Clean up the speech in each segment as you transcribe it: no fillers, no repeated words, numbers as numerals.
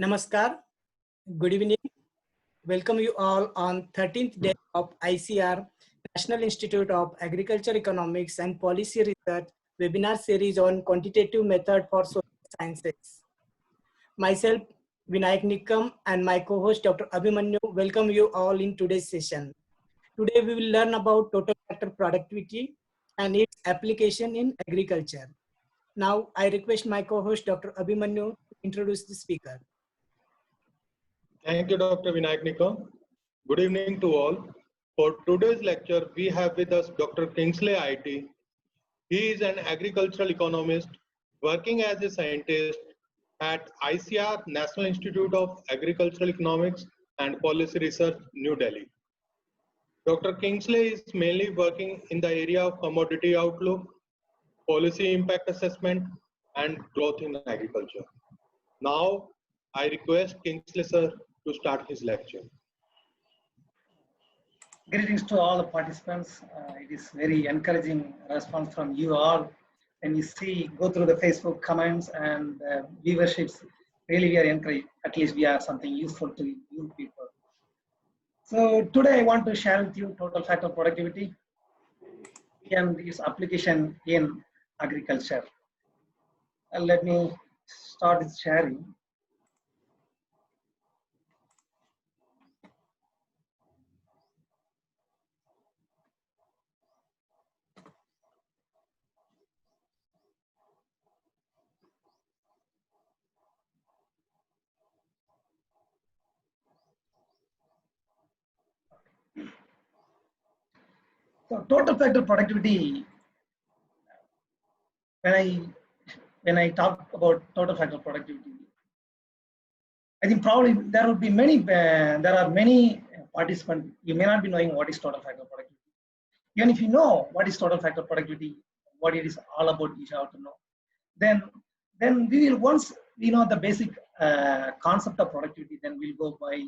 Namaskar. Good evening. Welcome you all on 13th day of ICR, National Institute of Agriculture Economics and Policy Research webinar series on quantitative method for social sciences. Myself, Vinayak Nikam, and my co-host Dr. Abhimanyu welcome you all in today's session. Today we will learn about total factor productivity and its application in agriculture. Now I request my co-host Dr. Abhimanyu to introduce the speaker. Thank you, Dr. Vinayak Nikam. Good evening to all. For today's lecture, we have with us Dr. Kingsley IT. He is an agricultural economist working as a scientist at ICR, National Institute of Agricultural Economics and Policy Research, New Delhi. Dr. Kingsley is mainly working in the area of commodity outlook, policy impact assessment, and growth in agriculture. Now, I request Kingsley sir to start his lecture. Greetings to all the participants. It is very encouraging response from you all. And you see, go through the Facebook comments and viewerships. Really, we are encouraged. At least we are something useful to you people. So today I want to share with you total factor productivity and its application in agriculture. Let me start with sharing. So total factor productivity, when I talk about total factor productivity, I think probably there would be many, there are many participants, you may not be knowing what is total factor productivity. Even if you know what is total factor productivity, what it is all about, you have to know. Then we will, once we know the basic concept of productivity, then we'll go by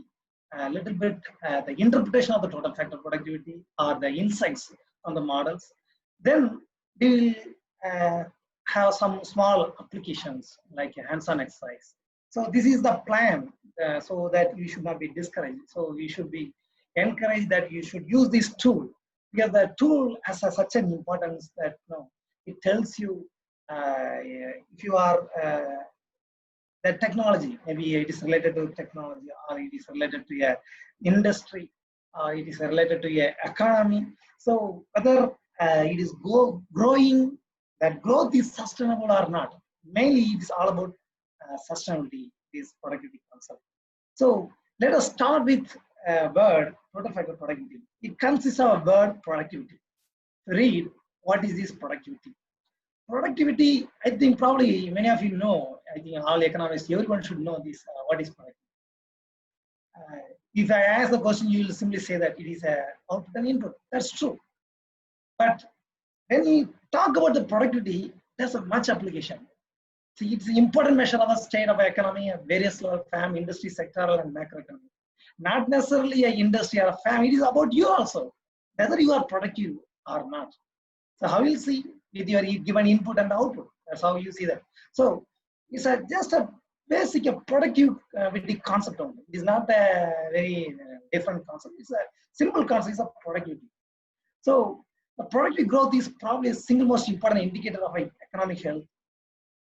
a little bit the interpretation of the total factor productivity or the insights on the models. Then we will have some small applications like a hands-on exercise. So this is the plan, so that you should not be discouraged. So you should be encouraged that you should use this tool, because the tool has such an importance that it tells you if you are the technology, maybe it is related to technology, or it is related to a industry, or it is related to a economy. So whether it is growing, that growth is sustainable or not. Mainly it is all about sustainability, this productivity concept. So let us start with a word, total factor productivity. It consists of a word productivity. Read, what is this productivity? Productivity, I think probably many of you know, I think all economists, everyone should know this, what is productivity. If I ask the question, you will simply say that it is an output and input. That's true. But when we talk about the productivity, there's a much application. See, it's an important measure of the state of economy at various levels, FAM, industry, sectoral, and macroeconomy. Not necessarily an industry or a FAM, it is about you also, whether you are productive or not. So how you see with your given input and output, that's how you see that. So it's just a basic productivity concept only. It is not a very different concept. It's a simple concept of productivity. So the productivity growth is probably the single most important indicator of economic health.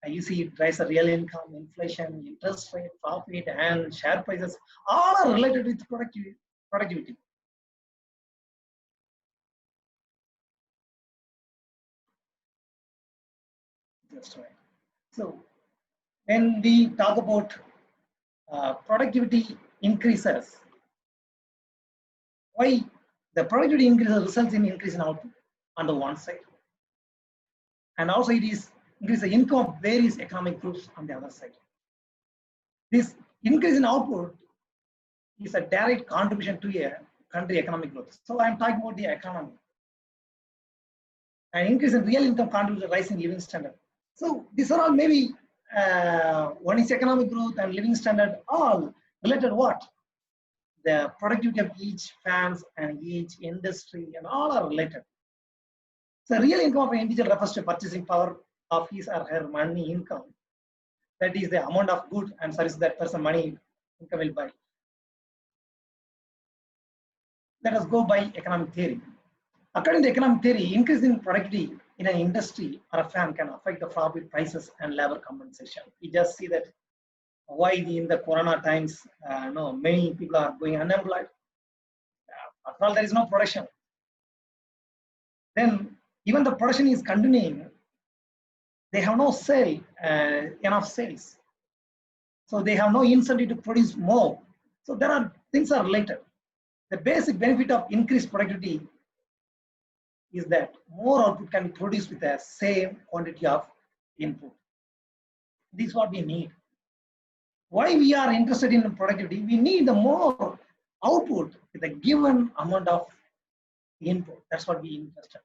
You see it drives the real income, inflation, interest rate, profit, and share prices. All are related with productivity. That's right. So when we talk about productivity increases, why the productivity increases results in increase in output on the one side, and also it is increase the income of various economic groups on the other side. This increase in output is a direct contribution to a country economic growth. So I'm talking about the economy. An increase in real income contributes to a rise in living standard. So these are all maybe one is economic growth and living standard, all related what? The productivity of each fans and each industry and all are related. So real income of an individual refers to purchasing power of his or her money income That is the amount of good and service that person money income will buy. Let us go by economic theory. According to economic theory, increase in productivity in an industry or a firm can affect the profit, prices, and labor compensation. We just see that why in the corona times, no, many people are going unemployed. After all, there is no production. Then even the production is continuing, they have no sale, enough sales. So they have no incentive to produce more. So there are things are related. The basic benefit of increased productivity is that more output can be produced with the same quantity of input. This is what we need. Why we are interested in productivity? We need the more output with a given amount of input. That's what we interested.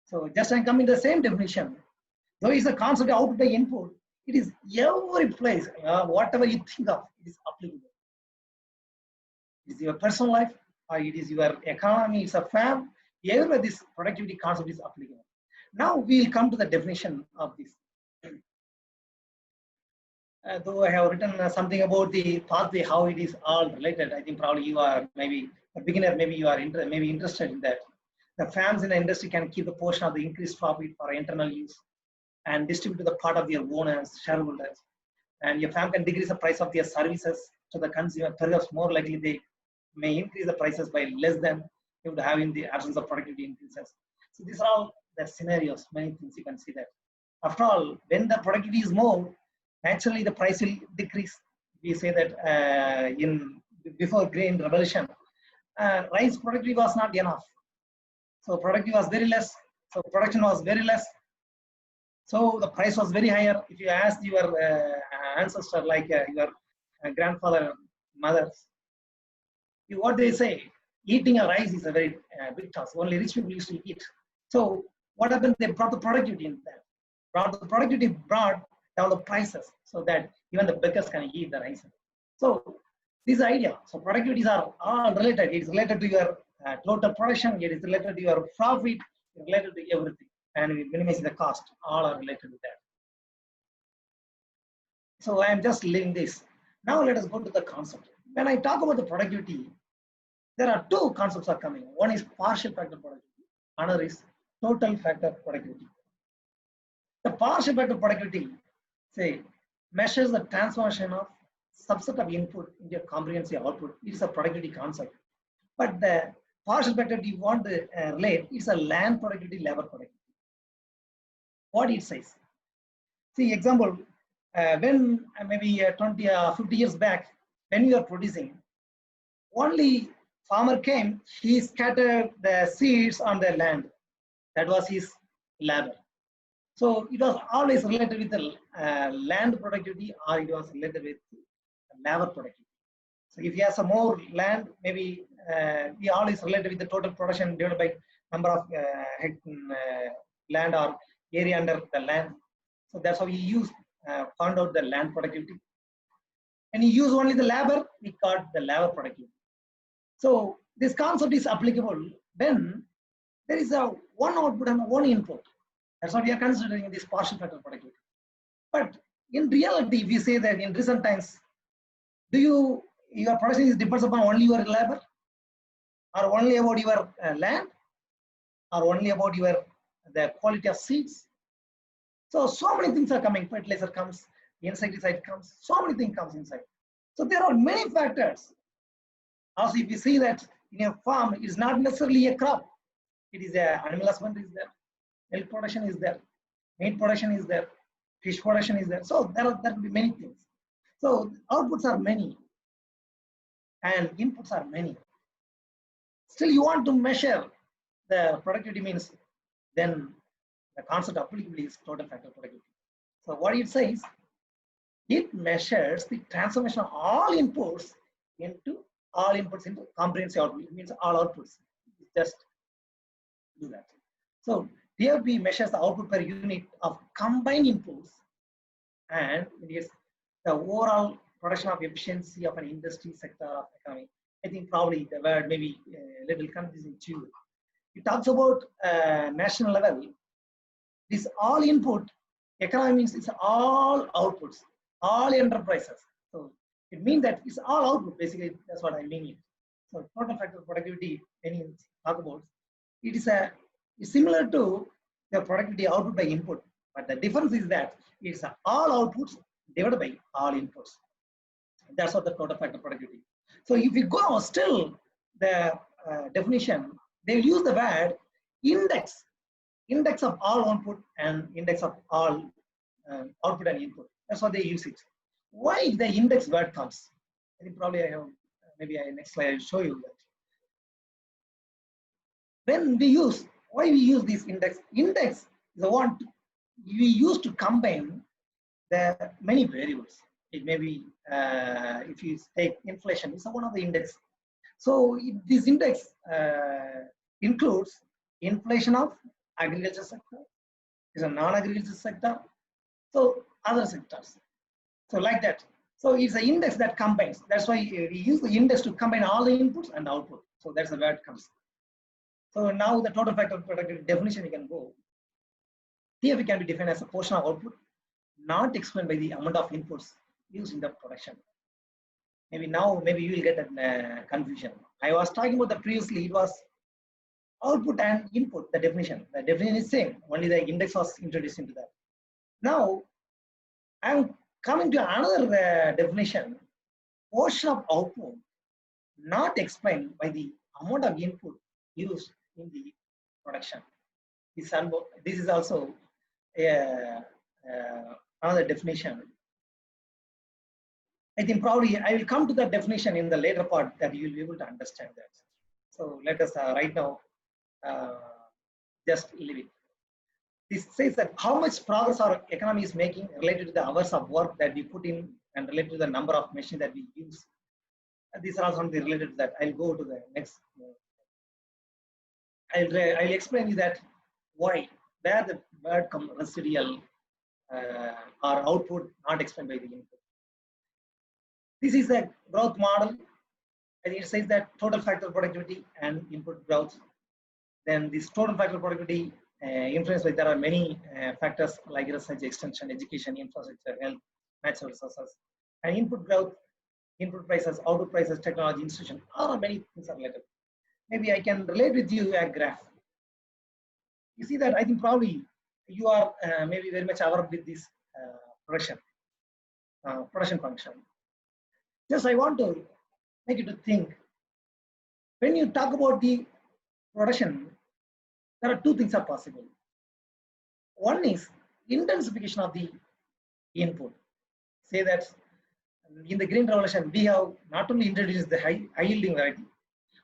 So just I'm coming to the same definition. Though it's a concept of output by input, it is every place, whatever you think of, it is applicable. It is your personal life, or it is your economy, it's a firm, everywhere this productivity concept is applicable. Now we'll come to the definition of this. Though I have written something about the pathway, how it is all related, I think probably you are maybe a beginner, maybe you are maybe interested in that. The firms in the industry can keep a portion of the increased profit for internal use and distribute to the part of their owners, shareholders. And your firm can decrease the price of their services to the consumer. Perhaps more likely they may increase the prices by less than they would have in the absence of productivity increases. So these are all the scenarios, many things you can see that. After all, when the productivity is more, naturally the price will decrease. We say that before Green Revolution, rice productivity was not enough. So productivity was very less. So production was very less. So the price was very higher. If you ask your ancestor, like your grandfather, mothers, what they say, eating a rice is a very big task. Only rich people used to eat. So what happened? They brought the productivity in there. Brought down the prices so that even the beggars can eat the rice. So this idea. So productivities are all related. It is related to your total production. It is related to your profit. It is related to everything. And we minimize the cost. All are related to that. So I am just leaving this. Now let us go to the concept. When I talk about the productivity, there are two concepts are coming. One is partial factor productivity. Another is total factor productivity. The partial factor productivity, say, measures the transformation of subset of input into a comprehensive output. It is a productivity concept. But the partial factor you want to relate, it's a land productivity, labor productivity. What it says. See, example, when maybe 20 or 50 years back, when you are producing, only farmer came, he scattered the seeds on the land. That was his labor. So it was always related with the land productivity, or it was related with labor productivity. So if he has some more land, maybe we always related with the total production divided by number of land or area under the land. So that's how we found out the land productivity. And you use only the labor, we got the labor productivity. So this concept is applicable when there is a one output and one input. That's what we are considering in this partial factor productivity. But in reality, we say that in recent times, your production depends upon only your labor, or only about your land, or only about the quality of seeds. So many things are coming. Fertilizer comes, insecticide comes, so many things comes inside. So there are many factors. Also, if you see that in a farm, it is not necessarily a crop. It is animal husbandry is there, milk production is there, meat production is there, fish production is there. So there will be many things. So outputs are many and inputs are many. Still, you want to measure the productivity means, then the concept applicability is total factor productivity. So what it says, it measures the transformation of all inputs into comprehensive output. It means all outputs. Just do that. So DFB measures the output per unit of combined inputs, and it is the overall production of efficiency of an industry sector of economy. I think probably the word may be a little confusing to you. It talks about national level. This all input economy means it's all outputs. all enterprises. So it means that it's all output. Basically, that's what I mean. So total factor productivity, when you talk about, it is it's similar to the productivity output by input, but the difference is that it's all outputs divided by all inputs. That's what the total factor productivity. So if you go still the definition, they use the word index of all output and index of all output and input. That's what they use it. Why the index word comes? I think probably I have, maybe next slide I'll show you that. When we use, why we use this index? Index is the one we use to combine the many variables. It may be, if you take inflation, it's one of the index. So this index includes inflation of agriculture sector, is a non-agriculture sector, so other sectors. So like that. So it's an index that combines. That's why we use the index to combine all the inputs and output. So that's the where it comes. So now the total factor productivity definition we can go. TFE can be defined as a portion of output not explained by the amount of inputs used in the production. Maybe now, maybe you will get a confusion. I was talking about the previously, it was output and input, the definition. The definition is same, only the index was introduced into that. Now, I'm coming to another definition, portion of output not explained by the amount of input used in the production. This is also another definition. I think probably I will come to that definition in the later part that you will be able to understand that. So let us right now just leave it. This says that how much progress our economy is making related to the hours of work that we put in and related to the number of machines that we use. And these are all something related to that. I'll go to the next. I'll explain you that why, where the word comes residual or output not explained by the input. This is a growth model, and it says that total factor productivity and input growth. Then this total factor productivity influenced by there are many factors like research, extension, education, infrastructure, health, natural resources, and input growth, input prices, output prices, technology, institution. All many things are related. Maybe I can relate with you a graph. You see that I think probably you are maybe very much aware with this production function. Just I want to make you to think. When you talk about the production, there are two things are possible. One is intensification of the input. Say that in the Green Revolution, we have not only introduced the high yielding variety,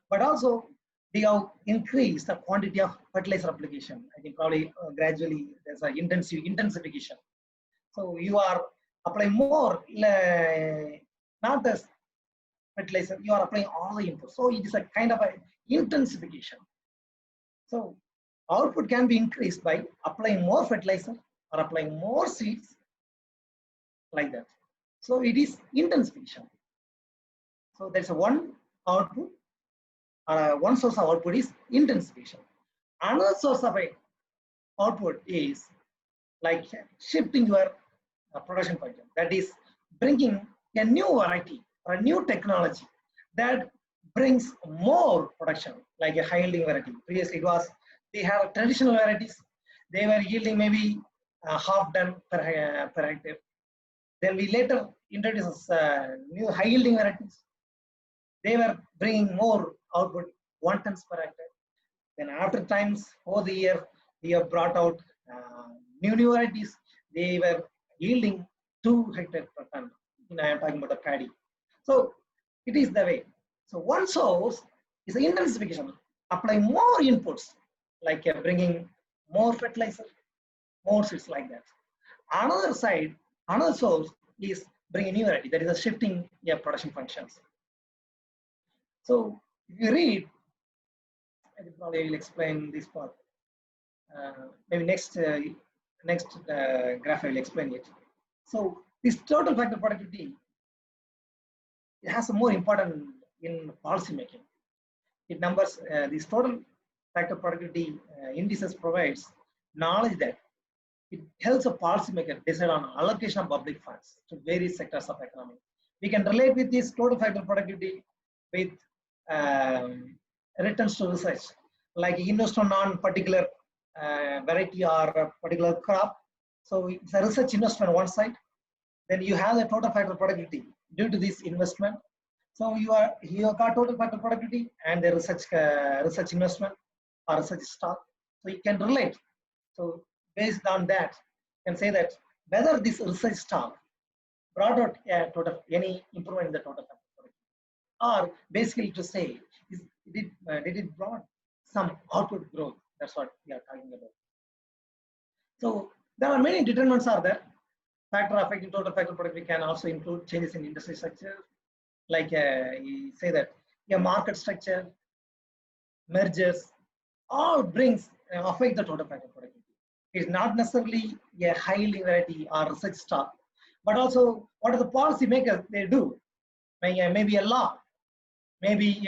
but also we have increased the quantity of fertilizer application. I think probably gradually there's an intensification. So you are applying more, not as fertilizer, you are applying all the inputs. So it is a kind of a intensification. So output can be increased by applying more fertilizer or applying more seeds, like that. So it is intensification. So there's a one output, one source of output is intensification. Another source of output is like shifting your production function. That is bringing a new variety or a new technology that brings more production, like a high yielding variety. Previously it was, they have traditional varieties. They were yielding maybe half ton per hectare. Then we later introduced new high yielding varieties. They were bringing more output, 1 ton per hectare. Then after times, over the year, we have brought out new varieties. They were yielding 2 hectares per ton. I am talking about the paddy. So it is the way. So one source is the intensification, applying more inputs, like bringing more fertilizer, more seeds, like that. Another side, another source is bringing new variety. That is a shifting production functions. So if you read, I think probably I will explain this part. Maybe next graph I will explain it. So this total factor productivity, it has a more important in policy making. It numbers this total factor productivity indices provides knowledge that it helps a policymaker decide on allocation of public funds to various sectors of economy. We can relate with this total factor productivity with returns to research, like investment on particular variety or a particular crop. So it's a research investment on one side. Then you have the total factor productivity due to this investment. So you got total factor productivity and the research investment or research stock. So you can relate. So based on that, you can say that whether this research stock brought out any improvement in the total factor productivity, or basically to say, did it brought some output growth? That's what we are talking about. So there are many determinants are there. Factor affecting total factor productivity can also include changes in industry structure, like you say that market structure, mergers, all brings affect the total factor productivity. It's not necessarily a highly variety or research stock, but also what are the policy makers they do? Maybe a law, maybe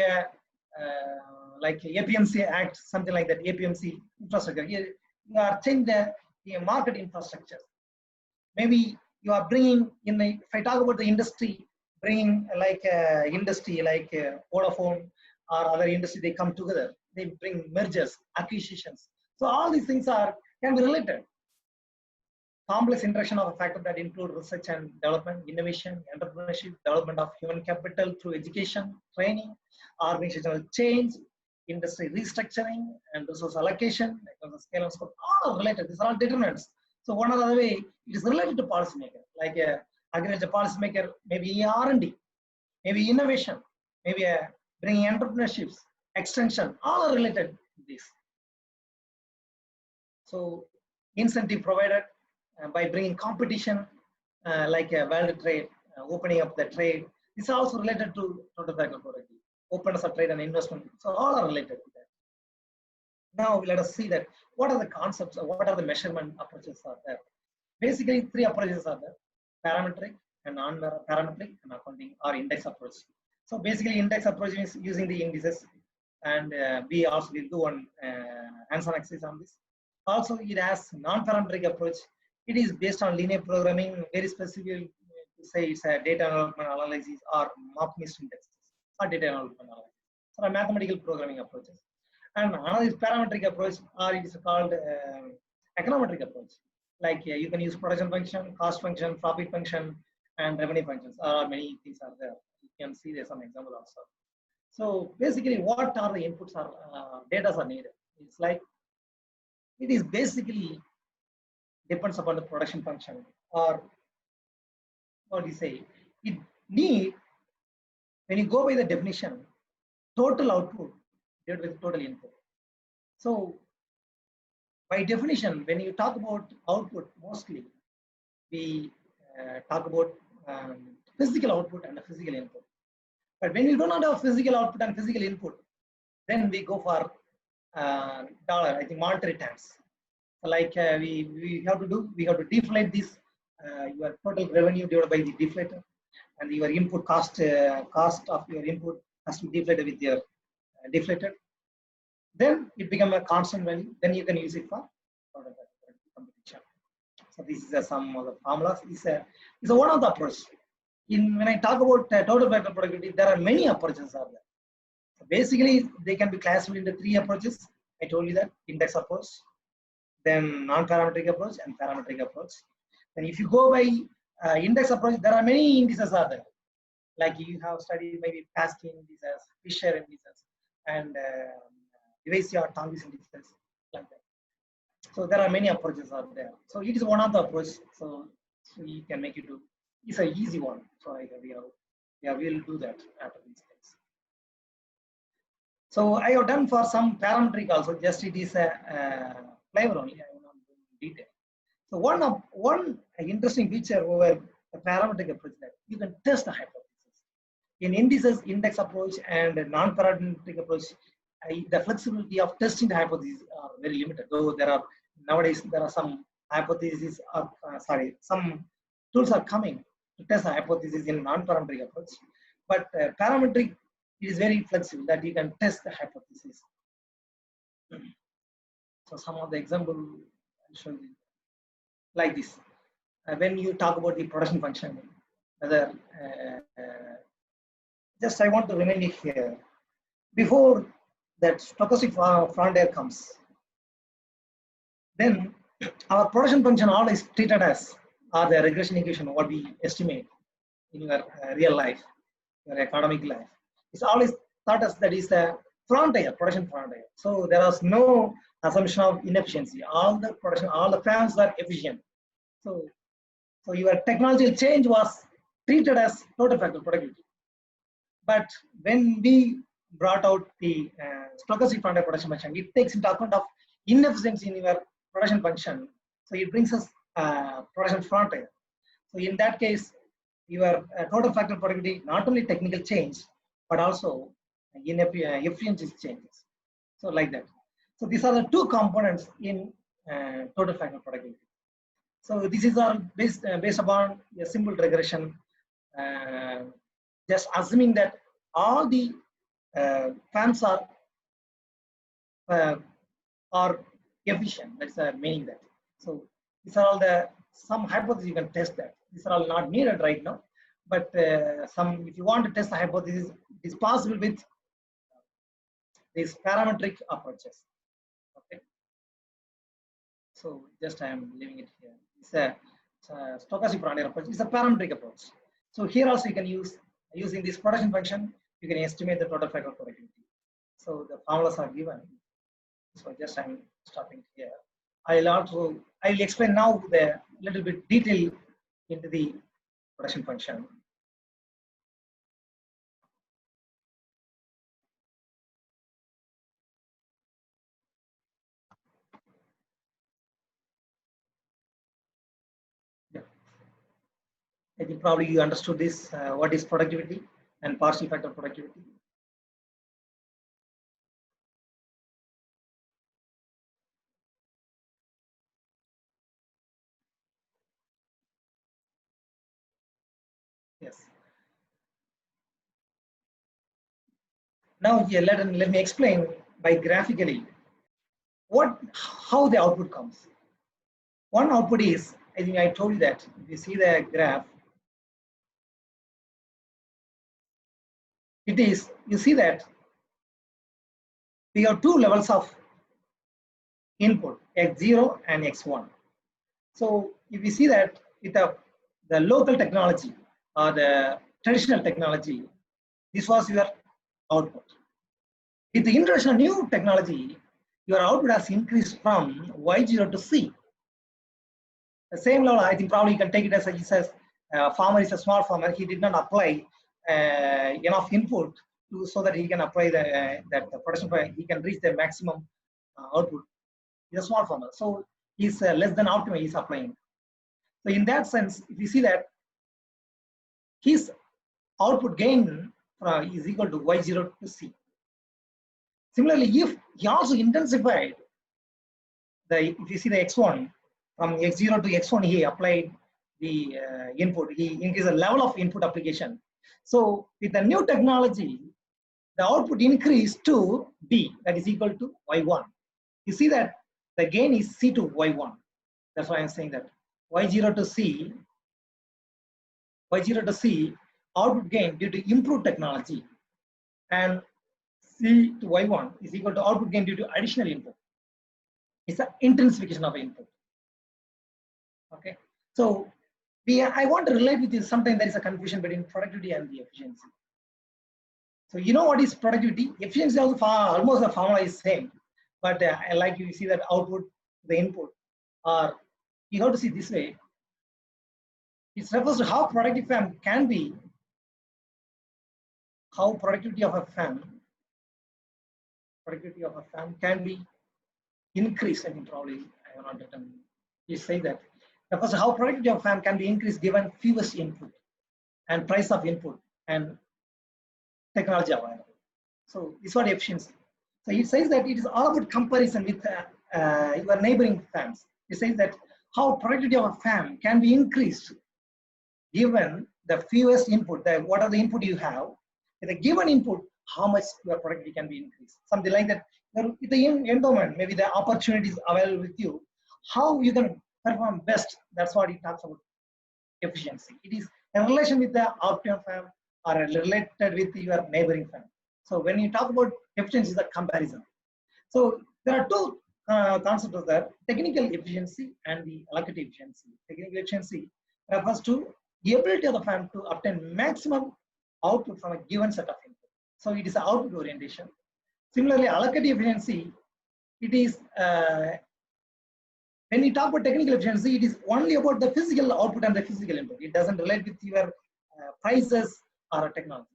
like APMC Act, something like that. APMC infrastructure. You are changing the market infrastructure. Maybe you are bringing in the. If I talk about the industry, bringing like industry like Vodafone or other industry, they come together. They bring mergers, acquisitions. So all these things can be related. Complex interaction of a factor that include research and development, innovation, entrepreneurship, development of human capital through education, training, organizational change, industry restructuring, and resource allocation, scale and scope, all are related. These are all determinants. So one other way, it is related to policymaker, like agriculture policymaker, maybe R&D, maybe innovation, maybe bringing entrepreneurships, extension, all are related to this. So incentive provided by bringing competition, like world trade, opening up the trade. This is also related to total factor productivity, openness of trade and investment. So all are related to that. Now let us see that what are the concepts, or what are the measurement approaches are there. Basically, three approaches are there: parametric and non-parametric and accounting or index approach. So basically, index approach is using the indices, and we also will do one hands-on exercise on this. Also, it has non-parametric approach. It is based on linear programming, very specific to say it's a data development analysis or MAP-MIST indexes or data development analysis. So mathematical programming approaches. And another is parametric approach, or it is called econometric approach. Like you can use production function, cost function, profit function, and revenue functions. Many things are there. You can see there's some example also. So basically, what are the inputs or data are needed? It's like it is basically depends upon the production function, or what do you say? It need, when you go by the definition, total output divided with total input. So by definition, when you talk about output, mostly we talk about physical output and a physical input. But when you do not have physical output and physical input, then we go for dollar, I think monetary terms. So like we have to deflate this your total revenue divided by the deflator, and your input cost of your input has to be deflated with your deflated. Then it becomes a constant value. Then you can use it for competition. So this is some of the formulas. Is a one of the approaches. When I talk about total factor productivity, there are many approaches are there. So basically, they can be classified into three approaches. I told you that: index approach, then non-parametric approach, and parametric approach. Then if you go by index approach, there are many indices are there. Like you have studied maybe Paskin indices, Fisher indices, and Devasi or Tongues indices, like that. So there are many approaches are there. So it is one of the approaches. So you can make it do. It's an easy one. So we will do that after these things. So I have done for some parametric also. Just it is a flavor only. I will not go in detail. So one interesting feature over the parametric approach that you can test the hypothesis. In indices, index approach and non-parametric approach, the flexibility of testing the hypothesis are very limited. Though nowadays there are some hypotheses, some tools are coming to test the hypothesis in non-parametric approach. But parametric is very flexible that you can test the hypothesis. So some of the example I'll show you. like this. When you talk about the production function, whether just I want to remind you here, before that stochastic frontier comes, then our production function always treated as the regression equation, what we estimate in your real life, your academic life. It's always thought as that is the frontier, production frontier. So there is no assumption of inefficiency. All the production, all the fans are efficient. So your technological change was treated as total factor productivity. But when we brought out the stochastic frontier production function, it takes into account of inefficiency in your production function. So it brings us production frontier. So in that case, your total factor productivity, not only technical change, but also efficiency changes. So like that. So these are the two components in total factor productivity. So this is all based upon a simple regression, just assuming that all the fans are efficient. That's the meaning that. So these are all the some hypotheses you can test that. These are all not needed right now, but some if you want to test the hypothesis, it is possible with these parametric approaches. Okay. So just I am leaving it here. It's a stochastic frontier approach. It's a parametric approach. So here also you can use using this production function, you can estimate the total factor productivity. So the formulas are given. So just I'm stopping here. I will explain now the little bit detail into the production function. Yeah. I think probably you understood this. What is productivity and partial factor productivity? Yes. Now here, let me explain by graphically how the output comes. One output is, I think I told you that if you see the graph, it is, you see that we have two levels of input, x0 and x1. So if you see that with the local technology or the traditional technology, this was your output. With the introduction of new technology, your output has increased from y0 to c. The same level, I think probably you can take it as he says, farmer is a small farmer. He did not apply enough input so that he can apply the production. He can reach the maximum output. He's a small farmer, so he's less than optimal. He's applying. So in that sense, if you see that his output gain is equal to y0 to c. Similarly, if he also intensified if you see the x1 from x0 to x1, he applied the input. He increased the level of input application. So with the new technology, the output increased to d, that is equal to y1. You see that the gain is c to y1. That's why I'm saying that y0 to c, output gain due to improved technology, and c to y1 is equal to output gain due to additional input. It's an intensification of input. Okay, so I want to relate with you. Sometimes there is a confusion between productivity and the efficiency. So you know what is productivity? Efficiency also almost the formula is same, but I like you see that output, the input, or you have to see this way. It refers to how productive fan can be, how productivity of a fan can be increased. I think probably I have not written. You say that. Refers to how productivity of a fan can be increased given fewest input and price of input and technology available. So this is what efficiency. So it says that it is all about comparison with your neighboring fans. It says that how productivity of a fan can be increased given the fewest input, what are the input you have, with a given input, how much your productivity can be increased. Something like that. With the endowment, maybe the opportunities available with you, how you can perform best. That's what he talks about efficiency. It is a relation with the optimum firm or related with your neighboring firm. So when you talk about efficiency, is a comparison. So there are two concepts there: technical efficiency and the allocative efficiency. Technical efficiency refers to the ability of the firm to obtain maximum output from a given set of input. So it is output orientation. Similarly, allocative efficiency, it is when you talk about technical efficiency, it is only about the physical output and the physical input. It doesn't relate with your prices or technology.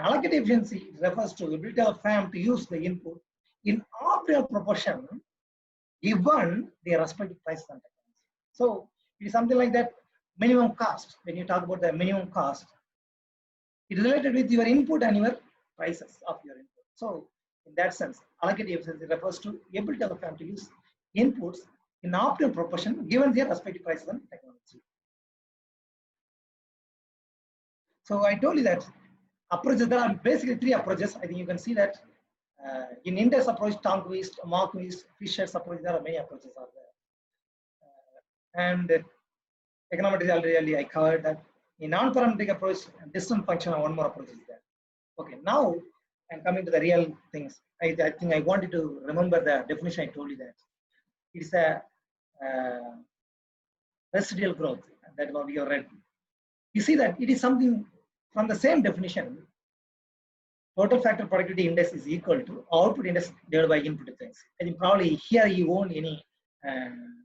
Allocative efficiency refers to the ability of firm to use the input in optimal proportion given their respective prices and technology. So it is something like that. Minimum cost. When you talk about the minimum cost, it is related with your input and your prices of your input. So in that sense, allocative efficiency refers to the ability of the firm to use inputs in optimal proportion given their respective prices and technology. So I told you that approaches, there are basically three approaches. I think you can see that in index approach, Turnquist, Marquis, Fisher's approach, there are many approaches out there. And econometrics already I covered that. In non-parametric approach, distant function, one more approach is there. Okay, now I'm coming to the real things. I think I wanted to remember the definition I told you that. It is a residual growth that what we have read. You see that it is something from the same definition. Total factor productivity index is equal to output index divided by input difference. I think probably here you won't any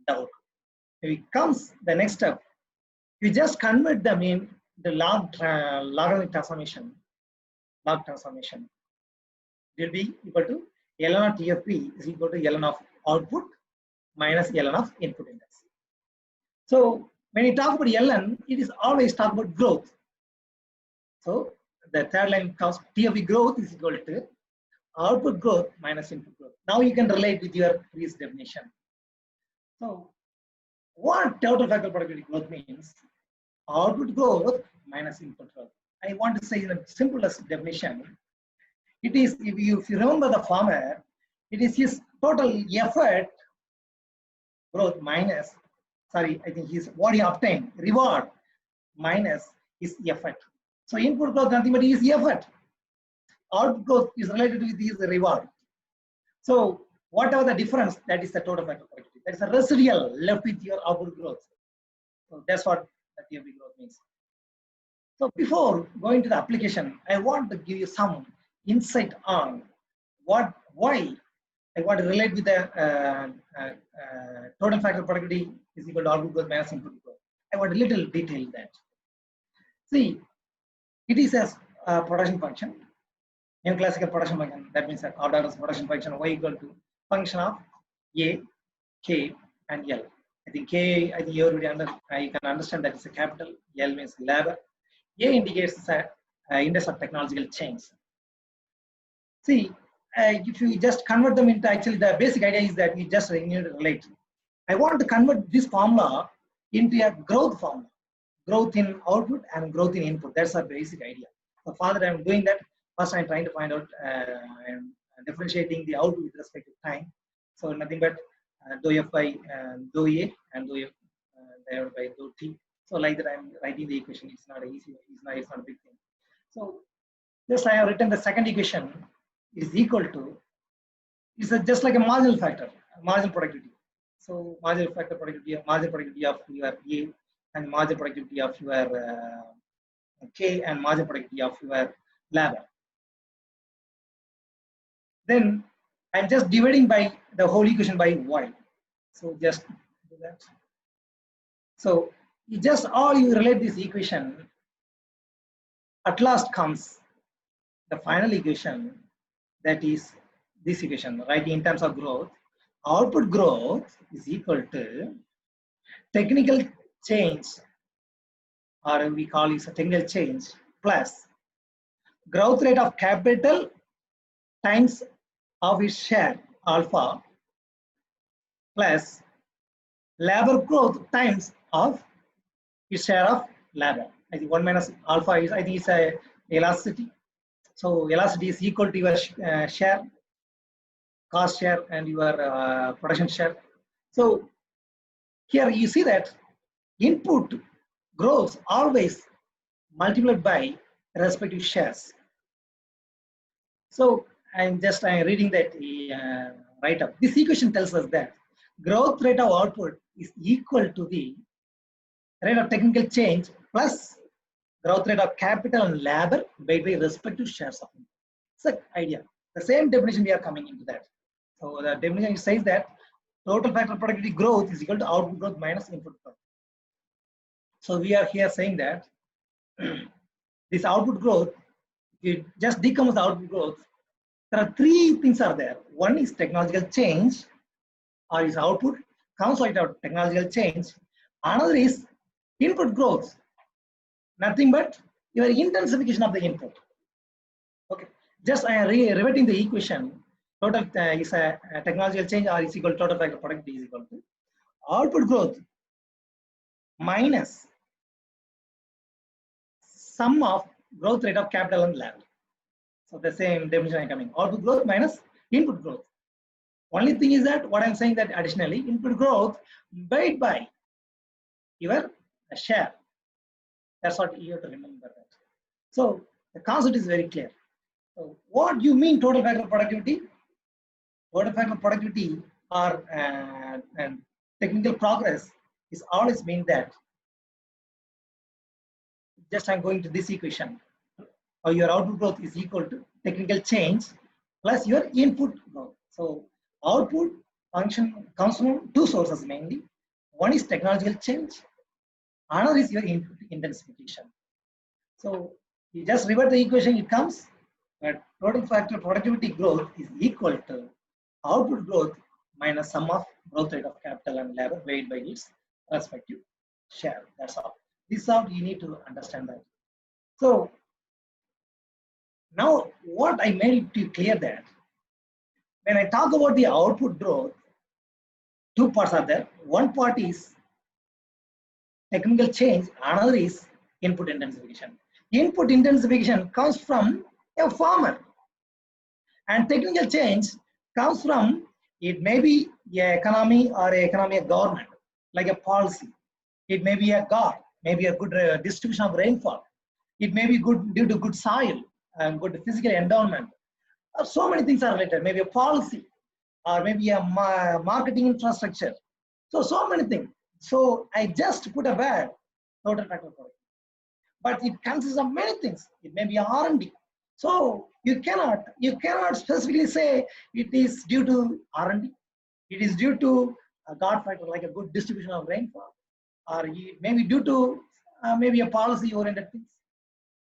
doubt. If it comes the next step, you just convert them in the logarithmic transformation. Log transformation will be equal to ln of TFP is equal to ln of output minus ln of input index. So when you talk about ln, it is always talk about growth. So the third line comes TFP growth is equal to output growth minus input growth. Now you can relate with your previous definition. So what total factor productivity growth means? Output growth minus input growth. I want to say in the simplest definition, it is, if you remember the farmer, it is his total effort growth minus, sorry, I think his what he obtained, reward minus his effort. So input growth nothing but his effort. Output growth is related with his reward. So whatever the difference, that is the total factor productivity. That is a residual left with your output growth. So that's what the TFP growth means. So before going to the application, I want to give you some insight on why I want to relate with the total factor productivity is equal to output growth minus input growth. I want a little detail that. See, it is a production function, neoclassical production function. That means that order's production function y equal to function of A, K, and L. I think K, I think you can understand that it's a capital. L means labor. A indicates the index of technological change. See, if you just convert them into, actually the basic idea is that you just need to relate. I want to convert this formula into a growth formula. Growth in output and growth in input. That's our basic idea. So further I'm doing that. First I'm trying to find out and differentiating the output with respect to time. So nothing but dou f by dou A and dou f divided by dou T. So like that I'm writing the equation. It's not easy. It's not a big thing. So just I have written the second equation is equal to, it's just like a marginal factor, marginal productivity. So marginal factor productivity, marginal productivity of your A and marginal productivity of your K and marginal productivity of your labor. Then I'm just dividing by the whole equation by Y. So just do that. So you just all you relate this equation, at last comes the final equation, that is this equation, right? In terms of growth, output growth is equal to technical change, or we call it a technical change, plus growth rate of capital times of its share alpha, plus labor growth times of its share of labor. I think 1 minus alpha is, I think it's a elasticity. So elasticity is equal to your share, cost share, and your production share. So Here you see that input grows always multiplied by respective shares. So I'm reading that write up. This equation tells us that growth rate of output is equal to the rate of technical change plus growth rate of capital and labor by the respective shares of input. It's an idea. The same definition we are coming into that. So the definition says that total factor of productivity growth is equal to output growth minus input growth. So we are here saying that this output growth, if you just decompose the output growth, there are three things are there. One is technological change, or is output comes out of technological change. Another is input growth, nothing but your intensification of the input. Okay, just I am rewriting the equation. Total is a technological change or is equal to total factor productivity is equal to output growth minus sum of growth rate of capital and labor. So the same definition I coming. Output growth minus input growth. Only thing is that what I'm saying that additionally input growth weighed by your share. That's what you have to remember that. So the concept is very clear. So what do you mean total factor productivity? Total factor productivity or and technical progress is always mean that just I'm going to this equation. Or your output growth is equal to technical change plus your input growth. So output function comes from two sources mainly. One is technological change, another is your input intensification. So you just revert the equation, it comes that total factor productivity growth is equal to output growth minus sum of growth rate of capital and labor weighed by its respective share. That's all. This is how you need to understand that. So now what I made it clear that when I talk about the output growth, two parts are there. One part is technical change, another is input intensification. Input intensification comes from a farmer, and technical change comes from, it may be a economy or a economy of government, like a policy. It may be a God, maybe a good distribution of rainfall. It may be good due to good soil and good physical endowment. So many things are related, maybe a policy or maybe a marketing infrastructure. So many things. So I just put a word, total factor productivity. But it consists of many things. It may be R&D. So you cannot specifically say it is due to R&D. It is due to a God factor like a good distribution of rainfall, or it may be due to maybe a policy-oriented things.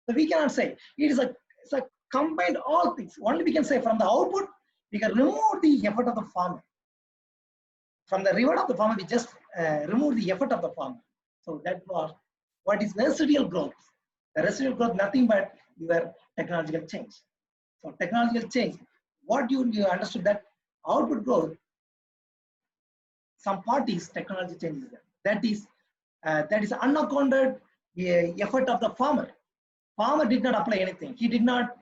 So we cannot say it's a combined all things. Only we can say from the output we can remove the effort of the farmer. From the reward of the farmer, we just remove the effort of the farmer. So that was what is residual growth. The residual growth nothing but your technological change. So technological change, what you understood that output growth, some parties technology changes that is unaccounted effort of the farmer. Farmer did not apply anything. He did not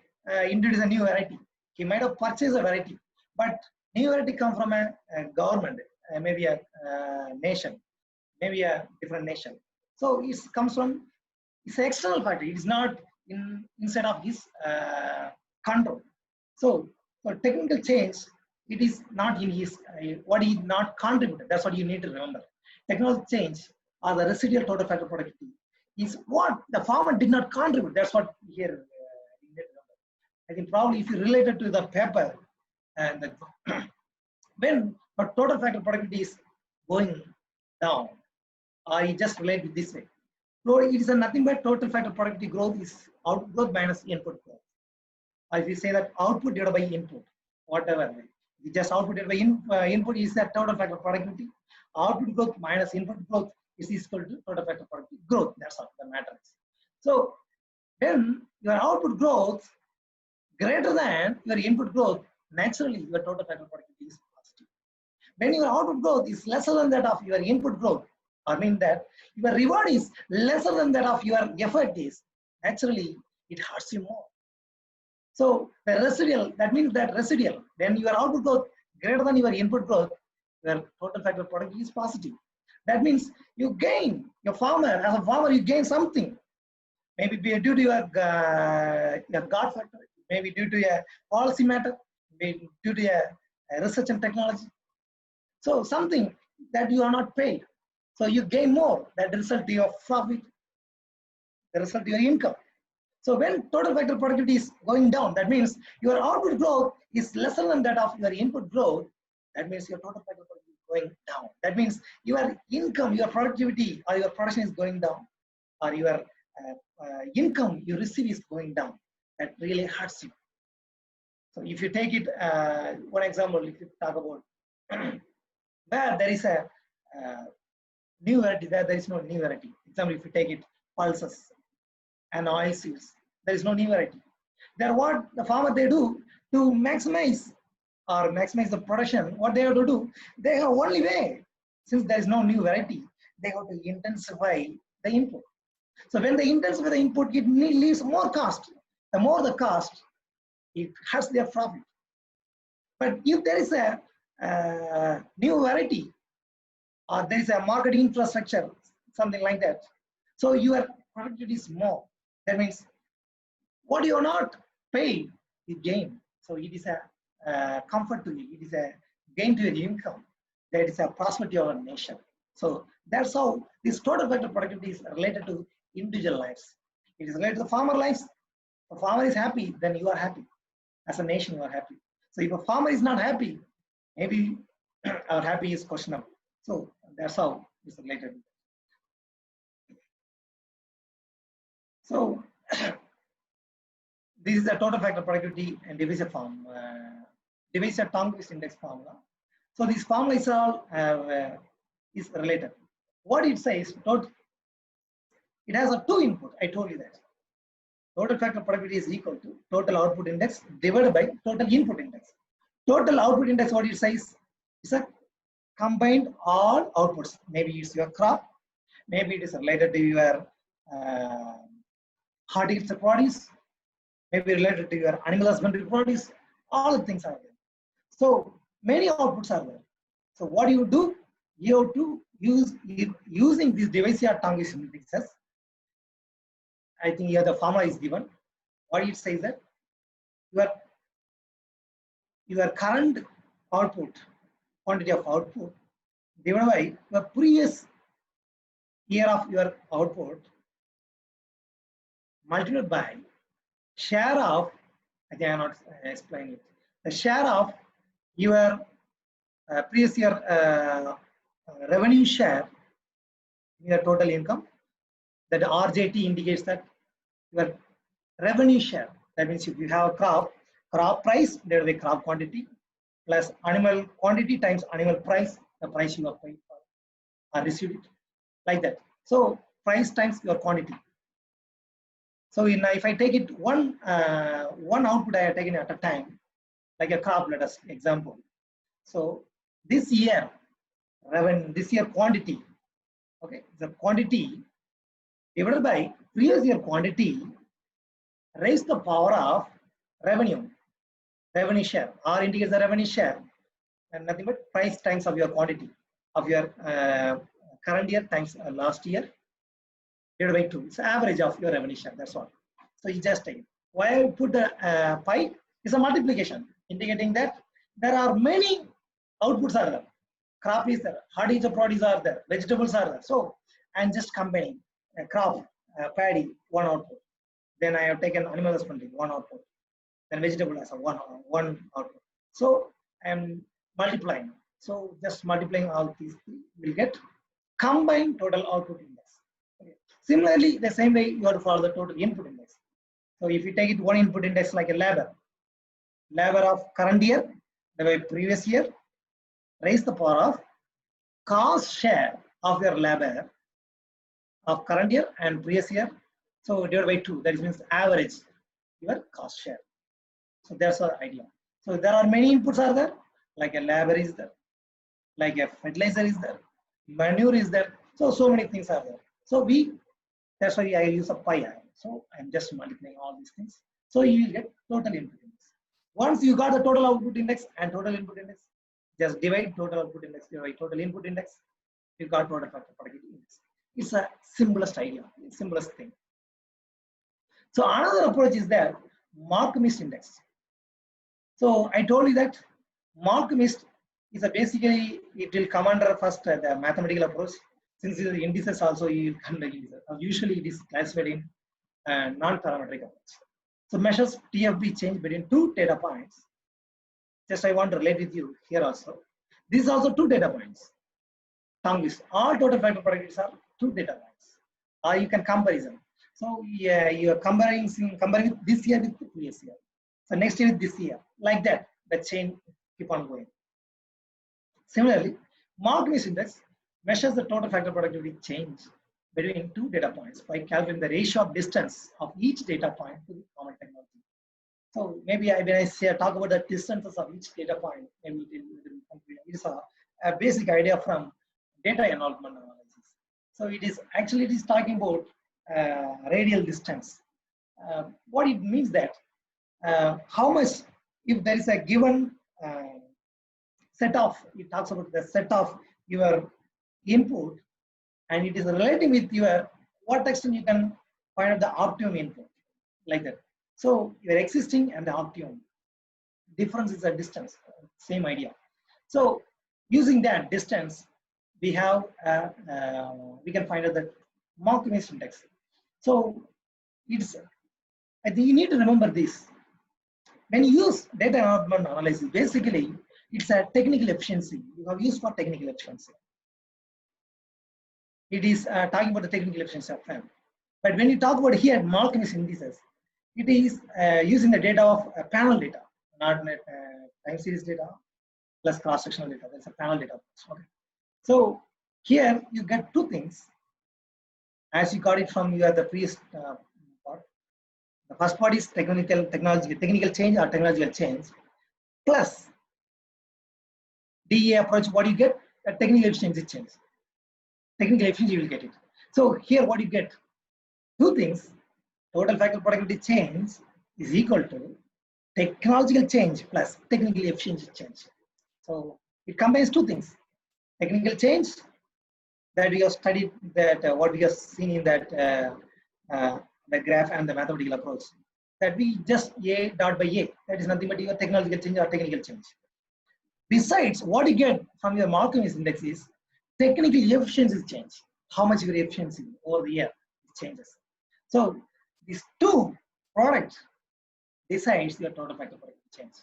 introduce a new variety. He might have purchased a variety, but new variety come from a government, maybe a nation, maybe a different nation. So it comes from, it's an external factor. It is not inside of his control. So for technical change, it is not in his, what he not contributed. That's what you need to remember. Technology change or the residual total factor productivity is what the farmer did not contribute. That's what here you need to remember. I think probably if you relate it to the paper, and when total factor productivity is going down, I just relate it this way. So it is nothing but total factor productivity growth is output growth minus input growth. Or if you say that output divided by input, whatever, we just output divided by input is that total factor productivity. Output growth minus input growth is equal to total factor productivity growth. That's all the matter is. So when your output growth greater than your input growth, naturally your total factor productivity is positive. When your output growth is lesser than that of your input growth, I mean that your reward is lesser than that of your effort is, naturally it hurts you more. So the residual, that means that residual, when your output growth greater than your input growth, your total factor productivity is positive. That means you gain, your farmer, as a farmer, you gain something. Maybe due to your God factor, maybe due to a policy matter, maybe due to a research and technology. So something that you are not paid. So you gain more, that result to your profit, the result to your income. So when total factor productivity is going down, that means your output growth is lesser than that of your input growth. That means your total factor productivity is going down. That means your income, your productivity or your production is going down, or your income you receive is going down. That really hurts you. So if you take it, one example, if you talk about where there is a new variety, where there is no new variety. Example, if you take it, pulses and oilseeds, there is no new variety. Then what the farmer they do to maximize the production, what they have to do, they have only way, since there is no new variety, they have to intensify the input. So when they intensify the input, it leaves more cost. The more the cost, it hurts their profit. But if there is a new variety, or there is a marketing infrastructure, something like that, so your productivity is more. That means what you are not paid, you gain. So it is a comfort to you. It is a gain to your income. That is a prosperity of a nation. So that's how this total factor productivity is related to individual lives. It is related to the farmer lives. If a farmer is happy, then you are happy. As a nation, you are happy. So if a farmer is not happy, maybe our happy is questionable. So that's how it's related. So this is the total factor productivity and Devisa form, Devisa-Tongquist index formula. So this formula is all is related. What it says, it has a two input. I told you that. Total factor productivity is equal to total output index divided by total input index. Total output index, what it says, is a combined all outputs. Maybe it's your crop, maybe it is related to your horticulture produce, maybe related to your animal husbandry produce. All the things are there. So many outputs are there. So what do? You have to use using these Devisa-Tongquist indexes. I think here the formula is given. What it says that your current output, quantity of output, divided by the previous year of your output, multiplied by share of, I think I am not explaining it, the share of your previous year revenue share in your total income. That RJT indicates that your revenue share. That means if you have a crop price divided by crop quantity plus animal quantity times animal price, the price you have paid for or received it, like that. So price times your quantity. So if I take it one output I have taken at a time, like a crop, let us example. So this year revenue, this year quantity, okay, the quantity divided by previous year quantity raise the power of revenue share. R indicates the revenue share and nothing but price times of your quantity of your current year times last year divided by 2. It's the average of your revenue share. That's all. So you just take it. Why I put the pi is a multiplication indicating that there are many outputs are there. Crop is there, horticulture produce are there, vegetables are there. So I'm just combining a crop, paddy, one output. Then I have taken animal husbandry, one output. Then vegetable as a one output. So I'm multiplying. So just multiplying all these three will get combined total output index. Okay. Similarly, the same way you have to follow the total input index. So if you take it one input index like a labor of current year, the previous year, raise the power of cost share of your labor of current year and previous year. So divided by 2, that means average your cost share. So that's the idea. So there are many inputs are there, like a labor is there, like a fertilizer is there, manure is there. So many things are there. So that's why I use a pi. So I'm just multiplying all these things. So you will get total input index. Once you got the total output index and total input index, just divide total output index by total input index. you got total factor productivity index. It's a simplest idea, simplest thing. So another approach is that Mark-Mist index. So I told you that Mark-Mist is a basically, it will come under first the mathematical approach. Since the indices also you will come the indices. Usually it is classified in non-parametric approach. So measures TFB change between two data points. Just I want to relate with you here also. This is also two data points. Tongue list. All total factor productivities are two data points. Or you can comparison. So yeah, you are comparing with this year with the previous year. So next year with this year. Like that, the chain keep on going. Similarly, Mark-Mist index measures the total factor productivity change between two data points by calculating the ratio of distance of each data point to the common technology. So maybe when I say talk about the distances of each data point, maybe it is a basic idea from data envelopment analysis. So it is talking about radial distance. What it means that how much, if there is a given set of, it talks about the set of your input, and it is relating with your what extent you can find out the optimum input, like that. So your existing and the optimum difference is a distance, same idea. So using that distance, we have we can find out the Mark-Mist index. So it's, I think you need to remember this. When you use data envelopment analysis, basically it's a technical efficiency. You have used for technical efficiency. It is talking about the technical efficiency of firm. But when you talk about here Mark-Mist indices, it is using the data of panel data, not time series data plus cross-sectional data. That's a panel data. Okay. So here you get two things, as you got it from the previous part. The first part is technical change or technological change, plus DEA approach. What you get? A technical efficiency change. Technical efficiency, you will get it. So here what you get? Two things. Total factor productivity change is equal to technological change plus technical efficiency change. So it combines two things. Technical change that we have studied, that what we have seen in that the graph and the mathematical approach, that we just A dot by A, that is nothing but your technological change or technical change. Besides, what you get from your Mark-Mist index is technical efficiency change. How much your efficiency over the year changes. So these two products decides your total factor productivity change.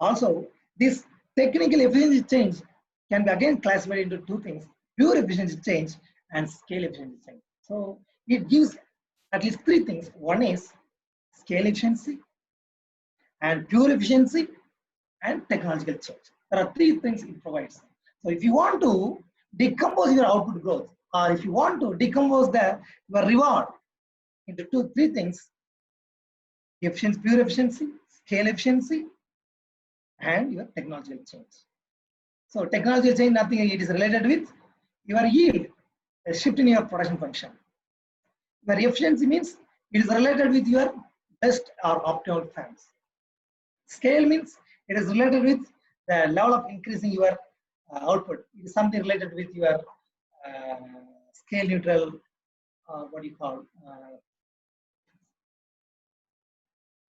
Also, this technical efficiency change can be again classified into two things: pure efficiency change and scale efficiency change. So it gives at least three things. One is scale efficiency and pure efficiency and technological change. There are three things it provides. So if you want to decompose your output growth, or if you want to decompose your reward into three things: efficiency, pure efficiency, scale efficiency, and your technological change. So technological change, nothing, it is related with your yield, a shift in your production function. Your efficiency means it is related with your best or optimal firms. Scale means it is related with the level of increasing your output. It is something related with your scale neutral, what do you call,